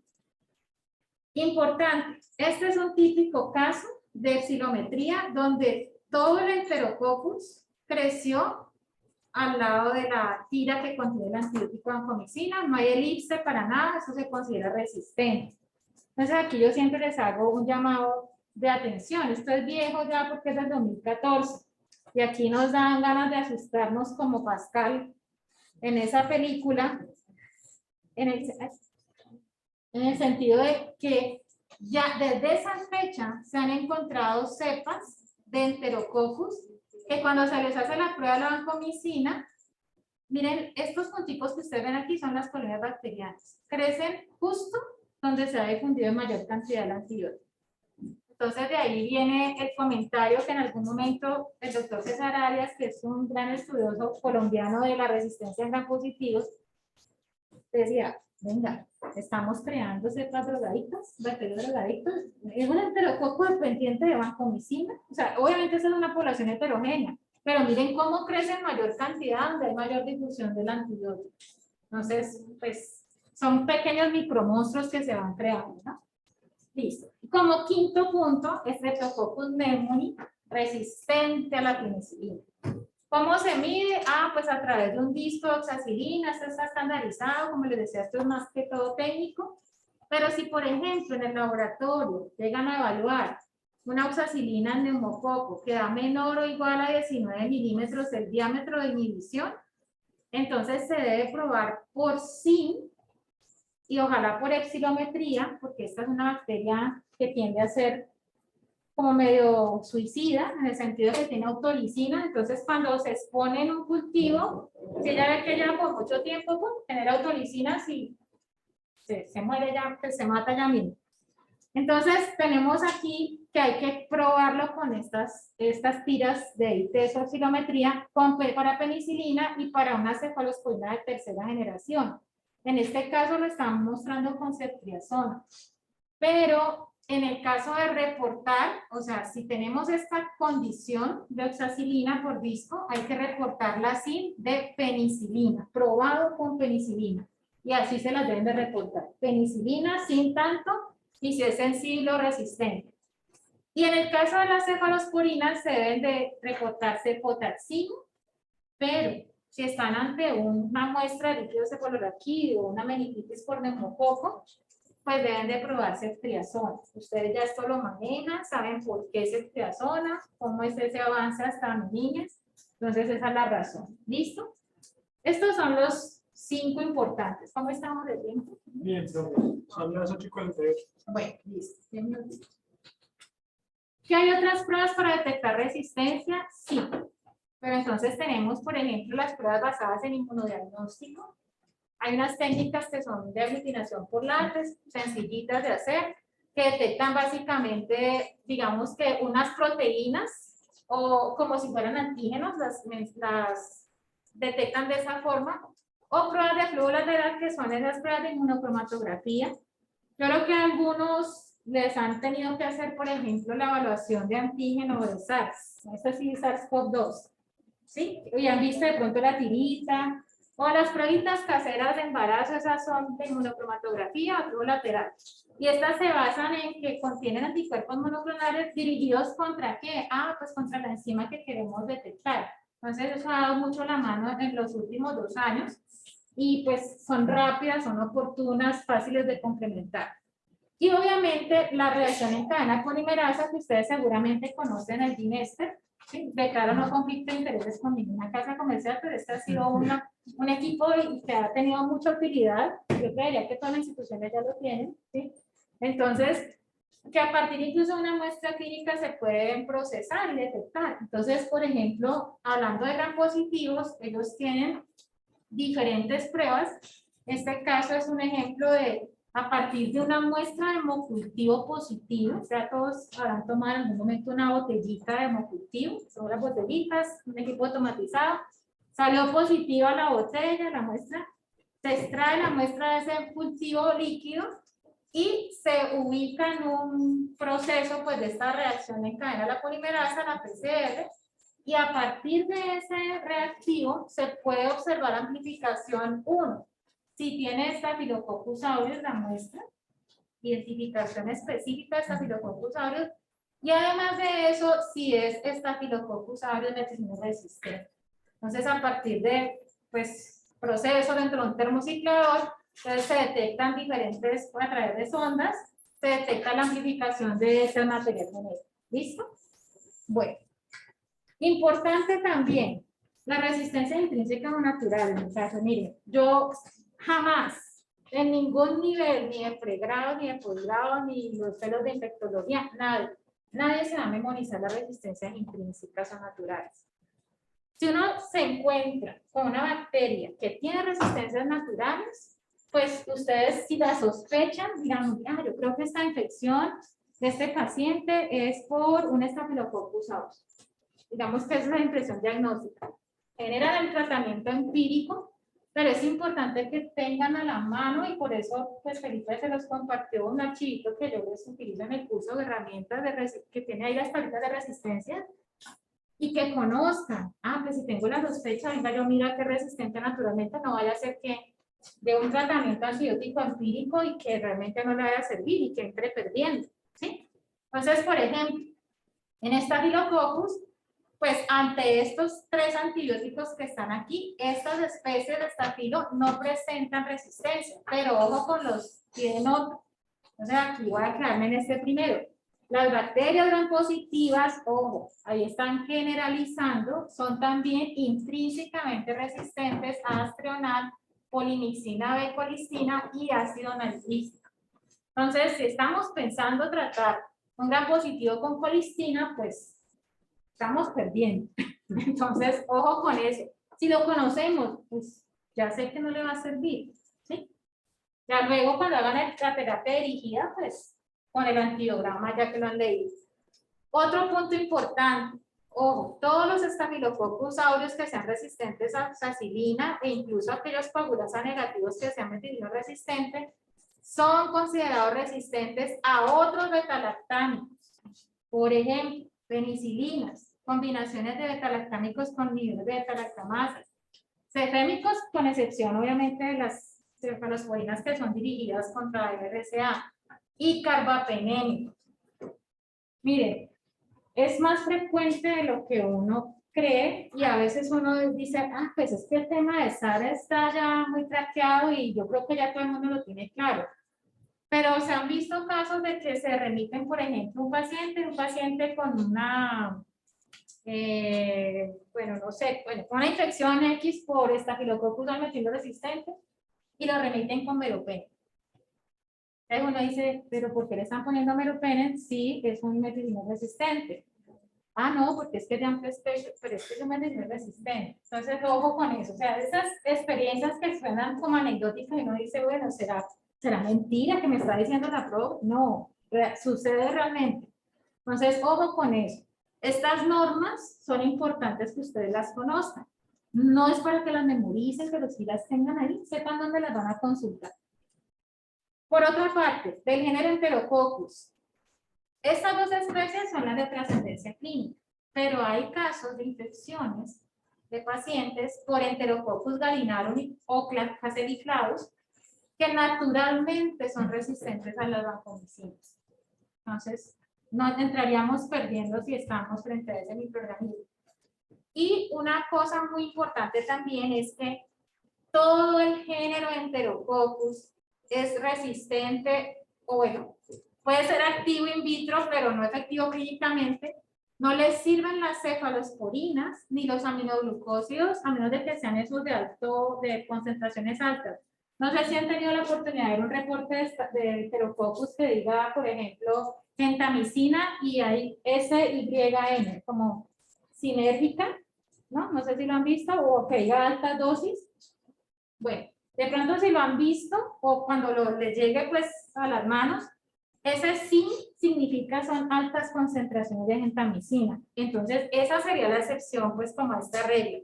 Importante, este es un típico caso de epsilometría donde todo el Enterococcus creció al lado de la tira que contiene el antibiótico vancomicina, no hay elipse para nada, eso se considera resistente. Entonces aquí yo siempre les hago un llamado de atención, esto es viejo ya porque es del 2014, y aquí nos dan ganas de asustarnos como Pascal en esa película, en el sentido de que ya desde esa fecha se han encontrado cepas de Enterococcus que cuando se les hace la prueba de la vancomicina, miren, estos punticos que ustedes ven aquí son las colonias bacterianas. Crecen justo donde se ha difundido en mayor cantidad el antibiótico. Entonces de ahí viene el comentario que en algún momento el doctor César Arias, que es un gran estudioso colombiano de la resistencia en gram positivos, decía, venga, estamos creando cepas drogadictas, bacterias drogadictas, es un enterococo dependiente de vancomicina, o sea, obviamente esa es una población heterogénea, pero miren cómo crece en mayor cantidad donde hay mayor difusión del antibiótico. Entonces, pues, son pequeños micromonstruos que se van creando, ¿no? Listo. Como quinto punto, Streptococcus pneumoniae, resistente a la penicilina. ¿Cómo se mide? Pues a través de un disco de oxacilina, esto está estandarizado, como les decía, esto es más que todo técnico, pero si por ejemplo en el laboratorio llegan a evaluar una oxacilina en neumococo que da menor o igual a 19 milímetros el diámetro de inhibición, entonces se debe probar por SIN y ojalá por epsilometría, porque esta es una bacteria que tiende a ser como medio suicida, en el sentido de que tiene autolicina, entonces cuando se expone en un cultivo, si ella ve que ya por mucho tiempo genera autolicina, si se muere ya, pues se mata ya mismo. Entonces tenemos aquí que hay que probarlo con estas tiras de ipsilometría para penicilina y para una cefalosporina de tercera generación. En este caso lo están mostrando con ceftriaxona. Pero en el caso de reportar, o sea, si tenemos esta condición de oxacilina por disco, hay que reportarla sin de penicilina, probado con penicilina. Y así se las deben de reportar. Penicilina sin tanto y si es sensible o resistente. Y en el caso de las cefalosporinas se deben de reportarse potaximo, pero si están ante una muestra de líquido cefalorraquídeo o una meningitis por neumococo, pues deben de probar ceftriaxona. Ustedes ya esto lo manejan, saben por qué ceftriaxona, cómo es ese avance hasta niñas. Entonces esa es la razón. ¿Listo? Estos son los 5 importantes. ¿Cómo estamos de tiempo? Bien, son las 8:48. Bueno, listo. 10 minutos. ¿Qué hay otras pruebas para detectar resistencia? Sí. Pero entonces tenemos, por ejemplo, las pruebas basadas en inmunodiagnóstico. Hay unas técnicas que son de aglutinación por látex, sencillitas de hacer, que detectan básicamente, digamos que unas proteínas, o como si fueran antígenos, las detectan de esa forma, o pruebas de flujo lateral, que son esas pruebas de inmunocromatografía. Yo creo que algunos les han tenido que hacer, por ejemplo, la evaluación de antígeno de SARS, esta sí, SARS-CoV-2, ¿sí? Y han visto de pronto la tirita, o las pruebas caseras de embarazo, esas son de inmunocromatografía o flujo lateral. Y estas se basan en que contienen anticuerpos monoclonales dirigidos contra ¿qué? Pues contra la enzima que queremos detectar. Entonces eso ha dado mucho la mano en los últimos 2 años y pues son rápidas, son oportunas, fáciles de complementar. Y obviamente la reacción en cadena polimerasa que ustedes seguramente conocen, el Ginester, ¿sí? Declara no conflicto de intereses con ninguna casa comercial, pero este ha sido un equipo que ha tenido mucha utilidad. Yo creería que todas las instituciones ya lo tienen, ¿sí? Entonces, que a partir incluso de una muestra clínica se pueden procesar y detectar. Entonces, por ejemplo, hablando de gram positivos, ellos tienen diferentes pruebas. Este caso es un ejemplo de a partir de una muestra de hemocultivo positivo, o sea, todos habrán tomado en algún momento una botellita de hemocultivo, son las botellitas, un equipo automatizado, salió positiva la botella, la muestra, se extrae la muestra de ese cultivo líquido y se ubica en un proceso pues de esta reacción en cadena de la polimerasa, la PCR, y a partir de ese reactivo se puede observar amplificación 1. Si tiene Staphylococcus aureus la muestra, identificación específica de Staphylococcus aureus, y además de eso, si es Staphylococcus aureus meticilina resistente. Entonces, a partir de pues, procesos dentro de un termociclador, entonces se detectan diferentes, a través de sondas, se detecta la amplificación de ese material genético. ¿Listo? Bueno. Importante también, la resistencia intrínseca o natural. En el caso, miren, yo jamás, en ningún nivel, ni de pregrado, ni de posgrado, ni los celos de infectología, nadie se va a memorizar las resistencias intrínsecas o naturales. Si uno se encuentra con una bacteria que tiene resistencias naturales, pues ustedes si la sospechan, dirán, yo creo que esta infección de este paciente es por un Staphylococcus aureus. Digamos que es la impresión diagnóstica. Generan el tratamiento empírico, pero es importante que tengan a la mano y por eso pues Felipe se los compartió un archivito que yo les utilizo en el curso de herramientas que tiene ahí las tablitas de resistencia y que conozcan, pues si tengo la sospecha, venga yo mira que es resistente naturalmente, no vaya a ser que de un tratamiento antibiótico empírico y que realmente no le vaya a servir y que entre perdiendo, ¿sí? Entonces, por ejemplo, en Staphylococcus, pues ante estos 3 antibióticos que están aquí, estas especies de estafilo no presentan resistencia, pero ojo con los tienen otro. Entonces aquí voy a quedarme en este primero. Las bacterias gram positivas, ojo, ahí están generalizando, son también intrínsecamente resistentes a astreonal, polimixina B, colistina y ácido nalgícico. Entonces, si estamos pensando tratar un gram positivo con colistina, pues estamos perdiendo. Entonces, ojo con eso. Si lo conocemos, pues ya sé que no le va a servir, ¿sí? Ya luego cuando hagan la terapia dirigida, pues con el antibiograma ya que lo han leído. Otro punto importante, ojo, todos los Staphylococcus aureus que sean resistentes a ampicilina e incluso aquellos coagulasa negativos que sean metilino resistentes, son considerados resistentes a otros betalactámicos. Por ejemplo, penicilinas, combinaciones de betalactámicos con niveles de betalactamasas, cefémicos, con excepción obviamente de las cefalosporinas que son dirigidas contra RCA, y carbapenémicos. Miren, es más frecuente de lo que uno cree y a veces uno dice, pues es que el tema de SARA está ya muy traqueado y yo creo que ya todo el mundo lo tiene claro. Pero se han visto casos de que se remiten, por ejemplo, un paciente con una, bueno, no sé, con una infección X por Staphylococcus aureus resistente y lo remiten con meropenem. Entonces uno dice, ¿pero por qué le están poniendo meropenem si es un metilino resistente? No, porque es que es de amplio espectro, pero es que es un metilino resistente. Entonces, ojo con eso. O sea, esas experiencias que suenan como anecdóticas y uno dice, bueno, ¿será mentira que me está diciendo la PRO? No, sucede realmente. Entonces, ojo con eso. Estas normas son importantes que ustedes las conozcan. No es para que las memoricen, pero sí las tengan ahí, sepan dónde las van a consultar. Por otra parte, del género Enterococcus. Estas 2 especies son las de trascendencia clínica, pero hay casos de infecciones de pacientes por Enterococcus gallinarum o Caseliclaus que naturalmente son resistentes a las vancomicinas. Entonces, nos entraríamos perdiendo si estamos frente a ese microorganismo. Y una cosa muy importante también es que todo el género Enterococcus es resistente, o bueno, puede ser activo in vitro, pero no efectivo clínicamente. No les sirven las cefalosporinas ni los aminoglucósidos, a menos de que sean esos de concentraciones altas. No sé si han tenido la oportunidad de ver un reporte de Enterococcus que diga, por ejemplo, gentamicina y hay SYN, como sinérgica, ¿no? No sé si lo han visto, o que diga alta dosis. Bueno, de pronto si lo han visto, o cuando les llegue pues a las manos, ese sí significa son altas concentraciones de gentamicina. Entonces, esa sería la excepción, pues, como a esta regla.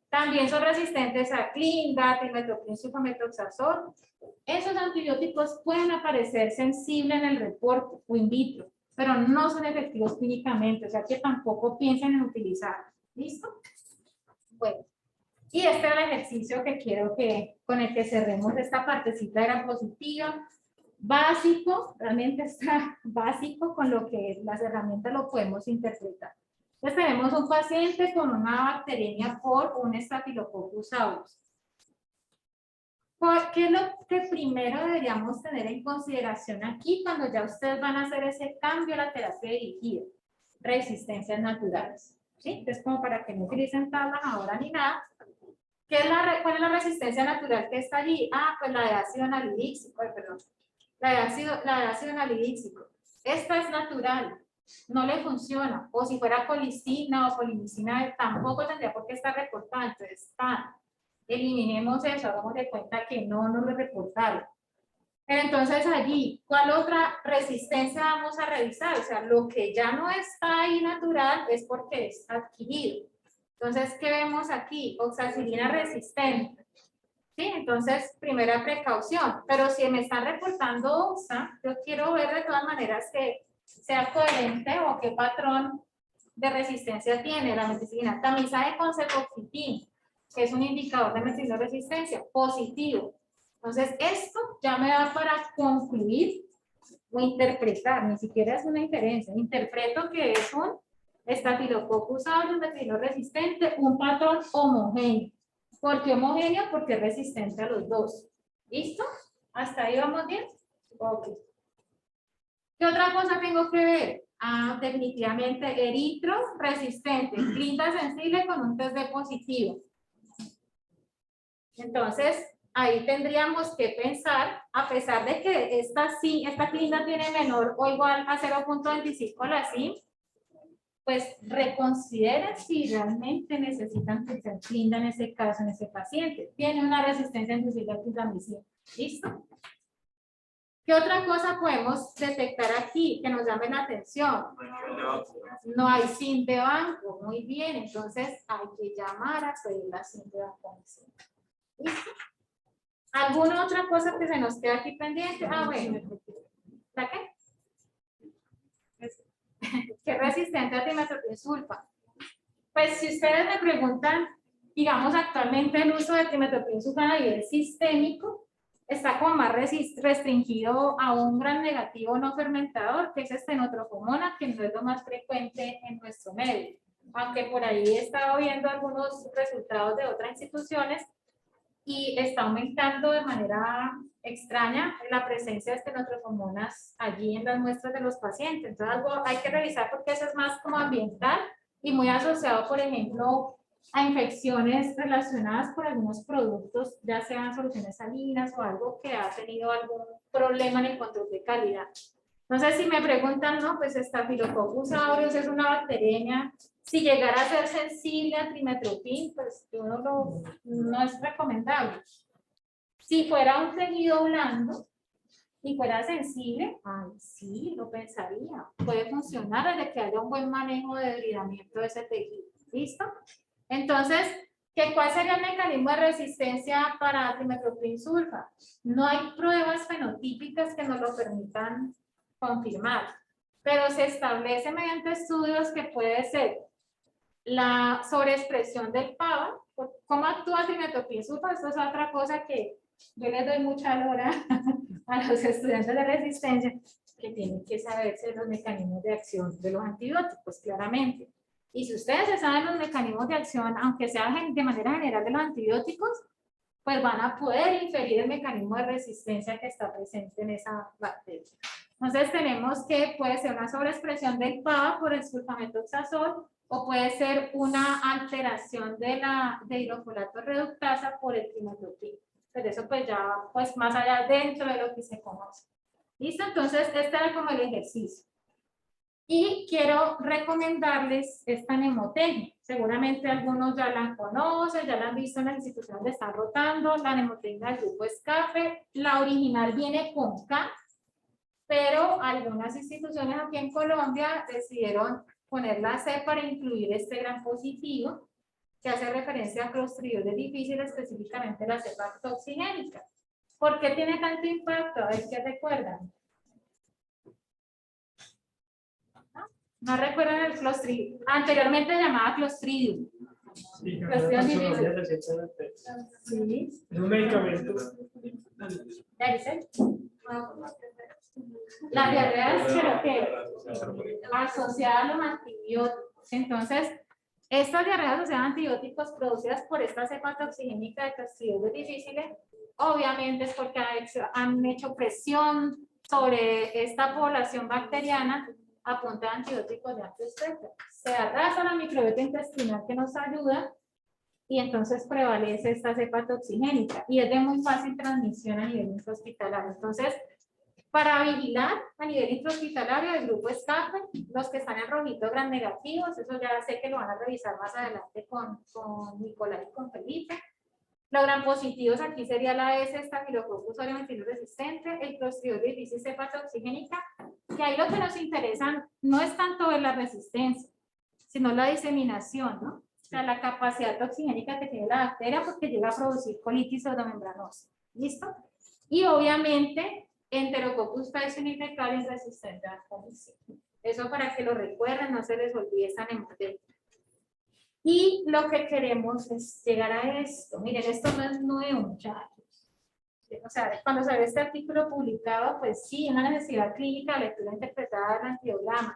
También son resistentes a clinga, trimetoxin, sulfamethoxazol. Esos antibióticos pueden aparecer sensibles en el reporte o in vitro, pero no son efectivos clínicamente, o sea que tampoco piensen en utilizarlos. ¿Listo? Bueno, y este es el ejercicio que quiero con el que cerremos esta partecita gram positiva. Básico, realmente está básico con lo que las herramientas lo podemos interpretar. Entonces tenemos un paciente con una bacteriemia por un Staphylococcus aureus. ¿Qué es lo que primero deberíamos tener en consideración aquí cuando ya ustedes van a hacer ese cambio a la terapia dirigida? Resistencias naturales. ¿Sí? Entonces, como para que no utilicen tablas ahora ni nada. ¿Cuál es la resistencia natural que está allí? Pues la de ácido nalidíxico, perdón. La de ácido nalidíxico. Esta es natural, no le funciona. O si fuera colistina o polimicina, tampoco tendría por qué estar reportada. Entonces, eliminemos eso, hagamos de cuenta que no nos lo reportaron. Pero entonces allí, ¿cuál otra resistencia vamos a revisar? O sea, lo que ya no está ahí natural es porque es adquirido. Entonces, ¿qué vemos aquí? Oxacilina resistente. ¿Sí? Entonces, primera precaución. Pero si me están reportando OXA, yo quiero ver de todas maneras que sea coherente o qué patrón de resistencia tiene la meticilina. Tamizaje con cefoxitin, que es un indicador de metiloresistencia, positivo. Entonces, esto ya me da para concluir o interpretar, ni siquiera es una inferencia. Interpreto que es un Staphylococcus aureus metilorresistente, un patrón homogéneo. ¿Por qué homogéneo? Porque es resistente a los dos. ¿Listo? ¿Hasta ahí vamos bien? Ok. ¿Qué otra cosa tengo que ver? Ah, definitivamente eritro resistente, clínica sensible con un test de positivo. Entonces, ahí tendríamos que pensar, a pesar de que esta clínica tiene menor o igual a 0.25 la CIM, pues reconsideren si realmente necesitan clínica en ese caso, en ese paciente. Tiene una resistencia sensible al clindamicina. ¿Listo? ¿Qué otra cosa podemos detectar aquí que nos llame la atención? No hay SIM de banco. Muy bien, entonces hay que llamar a pedir la SIM de banco. ¿Listo? ¿Alguna otra cosa que se nos queda aquí pendiente? Ah, bueno. ¿La qué? ¿Qué resistente a trimetoprim-sulfa? Pues si ustedes me preguntan, digamos actualmente el uso de trimetoprim-sulfa a nivel sistémico está como más restringido a un gran negativo no fermentador, que es estenotropomona, que no es lo más frecuente en nuestro medio. Aunque por ahí he estado viendo algunos resultados de otras instituciones y está aumentando de manera extraña la presencia de estenotrophomonas allí en las muestras de los pacientes. Entonces algo hay que revisar porque eso es más como ambiental y muy asociado, por ejemplo, a infecciones relacionadas con algunos productos, ya sean soluciones salinas o algo que ha tenido algún problema en el control de calidad. Entonces, si me preguntan, no, pues Staphylococcus aureus es una bacteria. Si llegara a ser sensible a trimetoprim, pues yo no es recomendable. Si fuera un tejido blando y fuera sensible, ay, sí, lo pensaría. Puede funcionar desde que haya un buen manejo de debridamiento de ese tejido. ¿Listo? Entonces, ¿cuál sería el mecanismo de resistencia para trimetoprim-sulfa? No hay pruebas fenotípicas que nos lo permitan confirmar, pero se establece mediante estudios que puede ser la sobreexpresión del PABA. ¿Cómo actúa trimetoprim-sulfa? Esto es otra cosa que yo les doy mucha lora a los estudiantes de resistencia, que tienen que saberse los mecanismos de acción de los antibióticos, claramente. Y si ustedes se saben los mecanismos de acción, aunque sean de manera general de los antibióticos, pues van a poder inferir el mecanismo de resistencia que está presente en esa bacteria. Entonces tenemos que puede ser una sobreexpresión del PABA por el sulfamethoxazol o puede ser una alteración de hidrofolato reductasa por el trimetoprim. Pero eso pues ya pues más allá dentro de lo que se conoce. ¿Listo? Entonces este era como el ejercicio. Y quiero recomendarles esta mnemotecnia. Seguramente algunos ya la conocen, ya la han visto en las instituciones donde están rotando, la mnemotecnia del grupo escape. La original viene con K, pero algunas instituciones aquí en Colombia decidieron poner la C para incluir este gran positivo, que hace referencia a clostridioides difíciles, específicamente la cepa toxigénica. ¿Por qué tiene tanto impacto? A ver qué recuerdan. ¿No recuerdan el Clostridium? Anteriormente llamaba Clostridium. Sí, Clostridium difficile. sí. Es un medicamento. ¿Ya dice? La diarrea es creo que asociada a los antibióticos. Entonces, estas diarreas asociadas a antibióticos producidas por esta cepa toxigénica de Clostridioides difficile, obviamente es porque han hecho presión sobre esta población bacteriana a punta de antibióticos de amplio espectro. Se arrasa la microbiota intestinal que nos ayuda y entonces prevalece esta cepa toxigénica y es de muy fácil transmisión a nivel intrahospitalario. Entonces, para vigilar a nivel intrahospitalario el grupo escape, los que están en rojito gran negativos, eso ya sé que lo van a revisar más adelante con Nicolás y con Felipe. Los gram positivos aquí sería la S, Staphylococcus aureus resistente, el Clostridium cepa toxigénica, que ahí lo que nos interesa no es tanto ver la resistencia, sino la diseminación, ¿no? O sea, la capacidad toxigénica que tiene la bacteria porque llega a producir colitis pseudomembranosa. ¿Listo? Y obviamente, Enterococcus faecium fecalis resistente a la comisión. Eso para que lo recuerden, no se les olvide esta hemoteca. Y lo que queremos es llegar a esto. Miren, esto no es nuevo, muchachos. O sea, cuando salió este artículo publicado, pues sí, una necesidad clínica, lectura interpretada del antibiograma.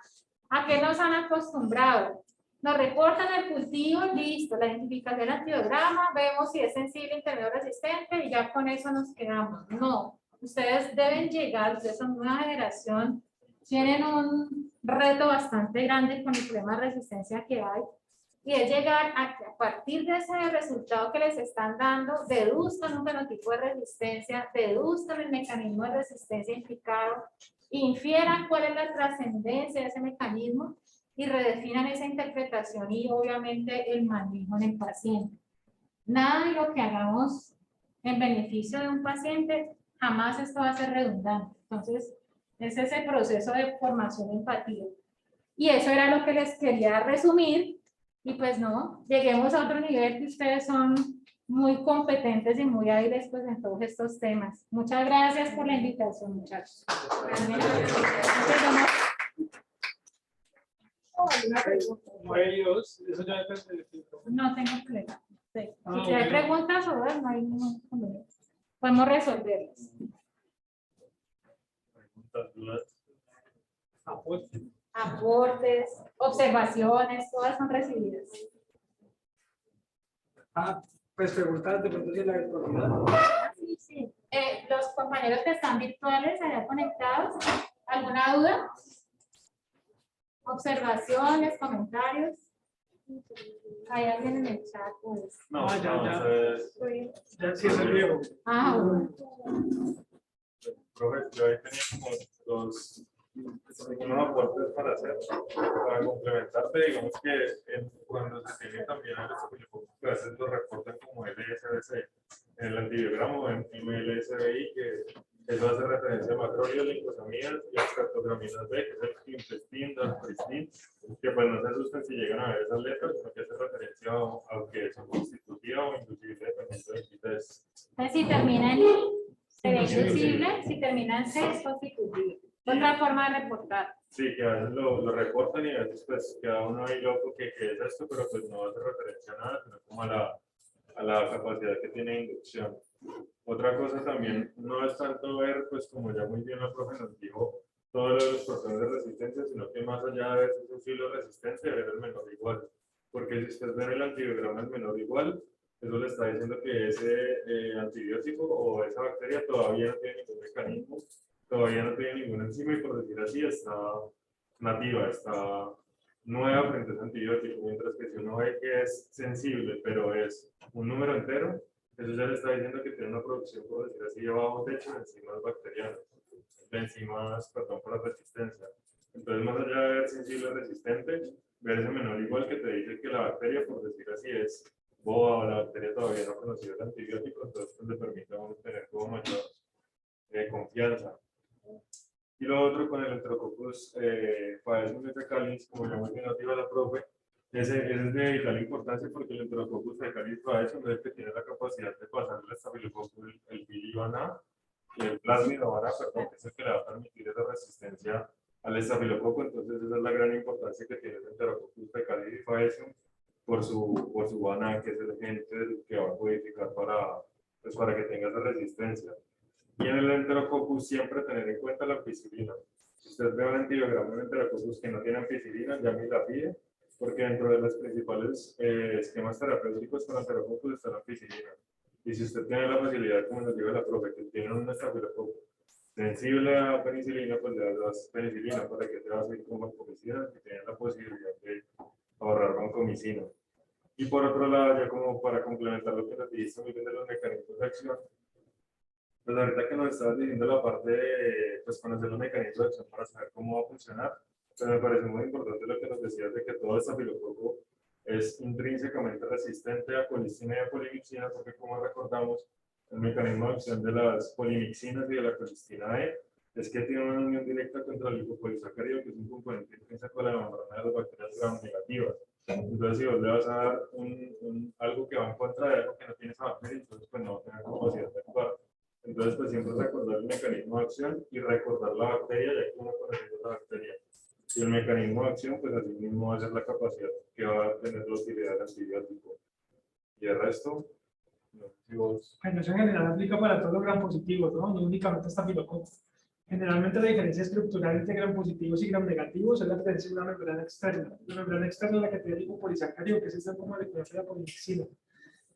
¿A qué nos han acostumbrado? Nos reportan el cultivo, listo, la identificación del antibiograma, vemos si es sensible, intermedio, resistente y ya con eso nos quedamos. No, ustedes deben llegar, ustedes son una generación, tienen un reto bastante grande con el problema de resistencia que hay. Y es llegar a que a partir de ese resultado que les están dando, deduzcan un fenotipo de resistencia, deduzcan el mecanismo de resistencia implicado, infieran cuál es la trascendencia de ese mecanismo y redefinan esa interpretación y obviamente el manejo en el paciente. Nada de lo que hagamos en beneficio de un paciente, jamás esto va a ser redundante. Entonces, es ese proceso de formación de empatía. Y eso era lo que les quería resumir. Y pues no, lleguemos a otro nivel que ustedes son muy competentes y muy hábiles pues en todos estos temas. Muchas gracias por la invitación, muchachos. Eso ya depende de ti. No tengo problema. Sí. Si Ok. hay preguntas o no hay ningún problema. Podemos resolverlas. Preguntas, dudas. Aporte. Aportes, observaciones, todas son recibidas. Pues preguntas de pronto de la virtualidad. Sí, sí. Los compañeros que están virtuales allá conectados, ¿alguna duda? Observaciones, comentarios. Hay alguien en el chat. Pues. No, Ah, ya, no, ya. eso es, Ya sí es el viejo. Ah, bueno. profe, yo ahí tenía como unos aportes para hacer, para complementarte, digamos que cuando se tiene también el estafilococcus, que a veces lo reportan como LSBC, en el antibiograma o en MLSBI, que eso hace referencia a macrólidos, linfosamidas y a cartograminas B, que es el climtestin, dalfristin, que pues no se asusten si llegan a ver esas letras, sino que hace referencia a que son constitutivas o inducibles dependiendo de qué test. Entonces, si termina en sería inducible, si termina en C, es constitutivo. Otra forma de reportar. Sí, que a veces lo reportan y a veces pues queda uno ahí loco que es esto, pero pues no hace referencia a nada, sino como a la capacidad que tiene inducción. Otra cosa también no es tanto ver, pues como ya muy bien la profe nos dijo, todos los procesos de resistencia, sino que más allá de ver si es un filo resistente, ver el menor igual. Porque si ustedes ven el antibiograma el menor igual, eso le está diciendo que ese antibiótico o esa bacteria todavía no tiene ningún mecanismo, todavía no tiene ningún enzima y por decir así está nativa, está nueva frente a ese antibiótico, mientras que si uno ve que es sensible, pero es un número entero, eso ya le está diciendo que tiene una producción, por decir así, de bajo techo de enzimas bacterianas, de enzimas, perdón, por la resistencia. Entonces, más allá de ver sensible o resistente, ver ese menor igual que te dice que la bacteria, por decir así, es boba o la bacteria todavía no ha conocido el antibiótico, entonces pues, le permite a uno tener como mayor confianza. Y lo otro con el Enterococcus faecium fecalis, como ya muy bien nativa la profe, ese es de vital importancia porque el Enterococcus fecalis faecium es el que tiene la capacidad de pasar el estafilococcus, el Pili-Vana y el Plasmid Vana, perdón, que es el que le va a permitir esa resistencia al estafilococo. Entonces esa es la gran importancia que tiene el Enterococcus fecalis faecium por su Vana, que es el agente que va a codificar para que tenga esa resistencia. Y en el Enterococcus siempre tener en cuenta la ampicilina. Si usted ve un antibiograma de Enterococcus que no tiene ampicilina, ya me la pide, porque dentro de los principales esquemas terapéuticos con Enterococcus está la ampicilina. Y si usted tiene la facilidad, como nos dijo la profe, que tiene un estafilococo sensible a penicilina, pues le das penicilina para que te va a seguir con vancomicina y tiene la posibilidad de ahorrar vancomicina. Y por otro lado, ya como para complementar lo que nos dijiste muy bien de los mecanismos de acción, pues ahorita que nos estabas diciendo la parte de pues, conocer los mecanismos de acción para saber cómo va a funcionar, pues me parece muy importante lo que nos decías de que todo estafilococo es intrínsecamente resistente a colistina y a polimixina, porque como recordamos, el mecanismo de acción de las polimixinas y de la colistina E es que tiene una unión directa contra el lipopolisacárido, que es un componente intrínseco de la membrana de las bacterias gram negativas. Entonces, si vos le vas a dar algo que va en contra de algo que no tiene esa bacteria, entonces pues no va a tener capacidad de actuar. Entonces, pues siempre recordar el mecanismo de acción y recordar la bacteria, ya que uno conoce la bacteria. Y el mecanismo de acción, pues así mismo va a ser la capacidad que va a tener la utilidad del antibiótico. Y el resto, no sé si vos... Bueno, eso en general aplica para todos los gram positivos, ¿no? No únicamente estafilococo. Generalmente la diferencia estructural entre gram positivos y gram negativos es la presencia de una membrana externa. La membrana externa es la que tiene el lipopolisacárido, que es esta como molecular de la polimixina.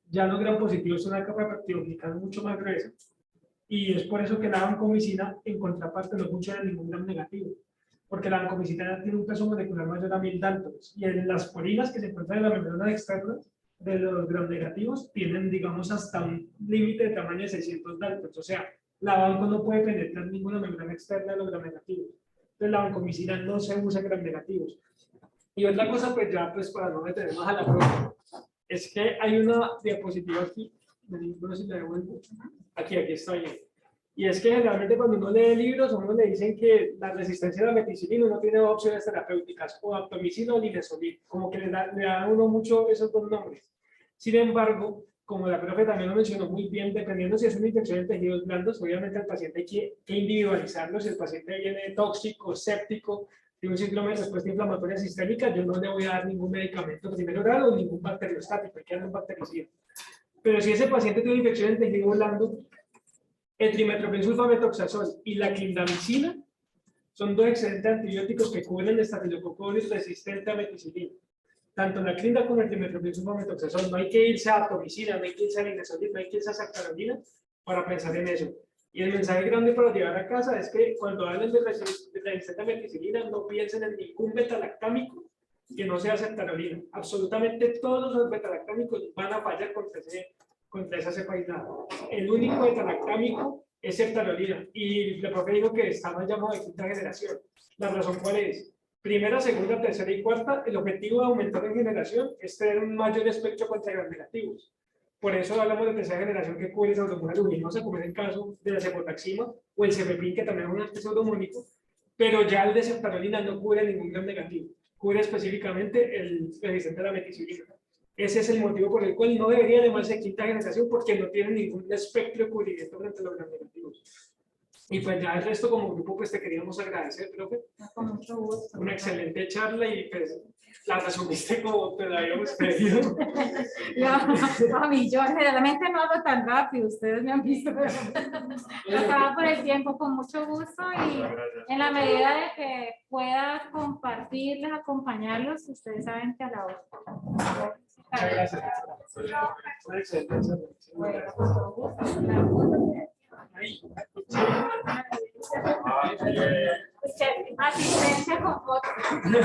Ya los gram positivos son una capa de peptidoglicano mucho más gruesa. Y es por eso que la vancomicina, en contraparte, no funciona en ningún gram negativo. Porque la vancomicina tiene un peso molecular mayor a 1000 daltons. Y en las porinas que se encuentran en la membrana externa de los gram negativos tienen, digamos, hasta un límite de tamaño de 600 daltons. O sea, la vanco no puede penetrar ninguna membrana externa de los gram negativos. Entonces, la vancomicina no se usa en gram negativos. Y otra cosa, pues ya, pues para no meter más a la prueba, es que hay una diapositiva aquí, no sé si la devuelvo, aquí está bien. Y es que generalmente cuando uno lee libros, a uno le dicen que la resistencia a la meticilina no tiene opciones terapéuticas, o aptomicina o linezolid, como que le da a uno mucho esos dos nombres. Sin embargo, como la profe también lo mencionó muy bien, dependiendo si es una infección en tejidos blandos, obviamente el paciente hay que individualizarlo. Si el paciente viene tóxico, séptico, tiene un síndrome de respuesta inflamatoria sistémica, yo no le voy a dar ningún medicamento primer oral o ningún bacteriostático, hay que darle un bactericida. Pero si ese paciente tiene una infección en tejido blando, el trimetoprim-sulfamethoxazol y la clindamicina son dos excelentes antibióticos que cubren el Staphylococcus aureus resistente a meticilina. Tanto la clinda como el trimetoprim-sulfamethoxazol. No hay que irse a atomicina, no hay que irse a linezolid, no hay que irse a sactarolina para pensar en eso. Y el mensaje grande para llevar a casa es que cuando hablen de resistente a meticilina, no piensen en ningún betalactámico que no sea ceftarolina. Absolutamente todos los betalactámicos van a fallar contra esa cepa aislada. El único betalactámico es ceftarolina. Y la profe dijo que está mal llamado de quinta generación. ¿La razón cuál es? Primera, segunda, tercera y cuarta, el objetivo de aumentar en generación es tener un mayor espectro contra gram negativos. Por eso hablamos de tercera generación que cubre pseudomonas aluminosas, como es el caso de la cefotaxima o el cefeprin, que también es un pseudomónico, pero ya el de ceftarolina no cubre ningún gram negativo, cubre específicamente el resistente a la meticilina. Ese es el motivo por el cual no debería llamarse quinta generación, porque no tiene ningún espectro de cubrimiento frente a los gram negativos. Y pues ya el resto como grupo pues te queríamos agradecer, profe. Con mucho gusto. Una excelente charla y pues la resumiste como te la habíamos pedido. A mí yo generalmente no hablo tan rápido, ustedes me han visto, pero acaba por el tiempo con mucho gusto y en la medida de que pueda compartirles, acompañarlos, ustedes saben que a la hora. Muchas gracias. Una excelente charla. Bueno, con todo gusto. Asistencia con fotos.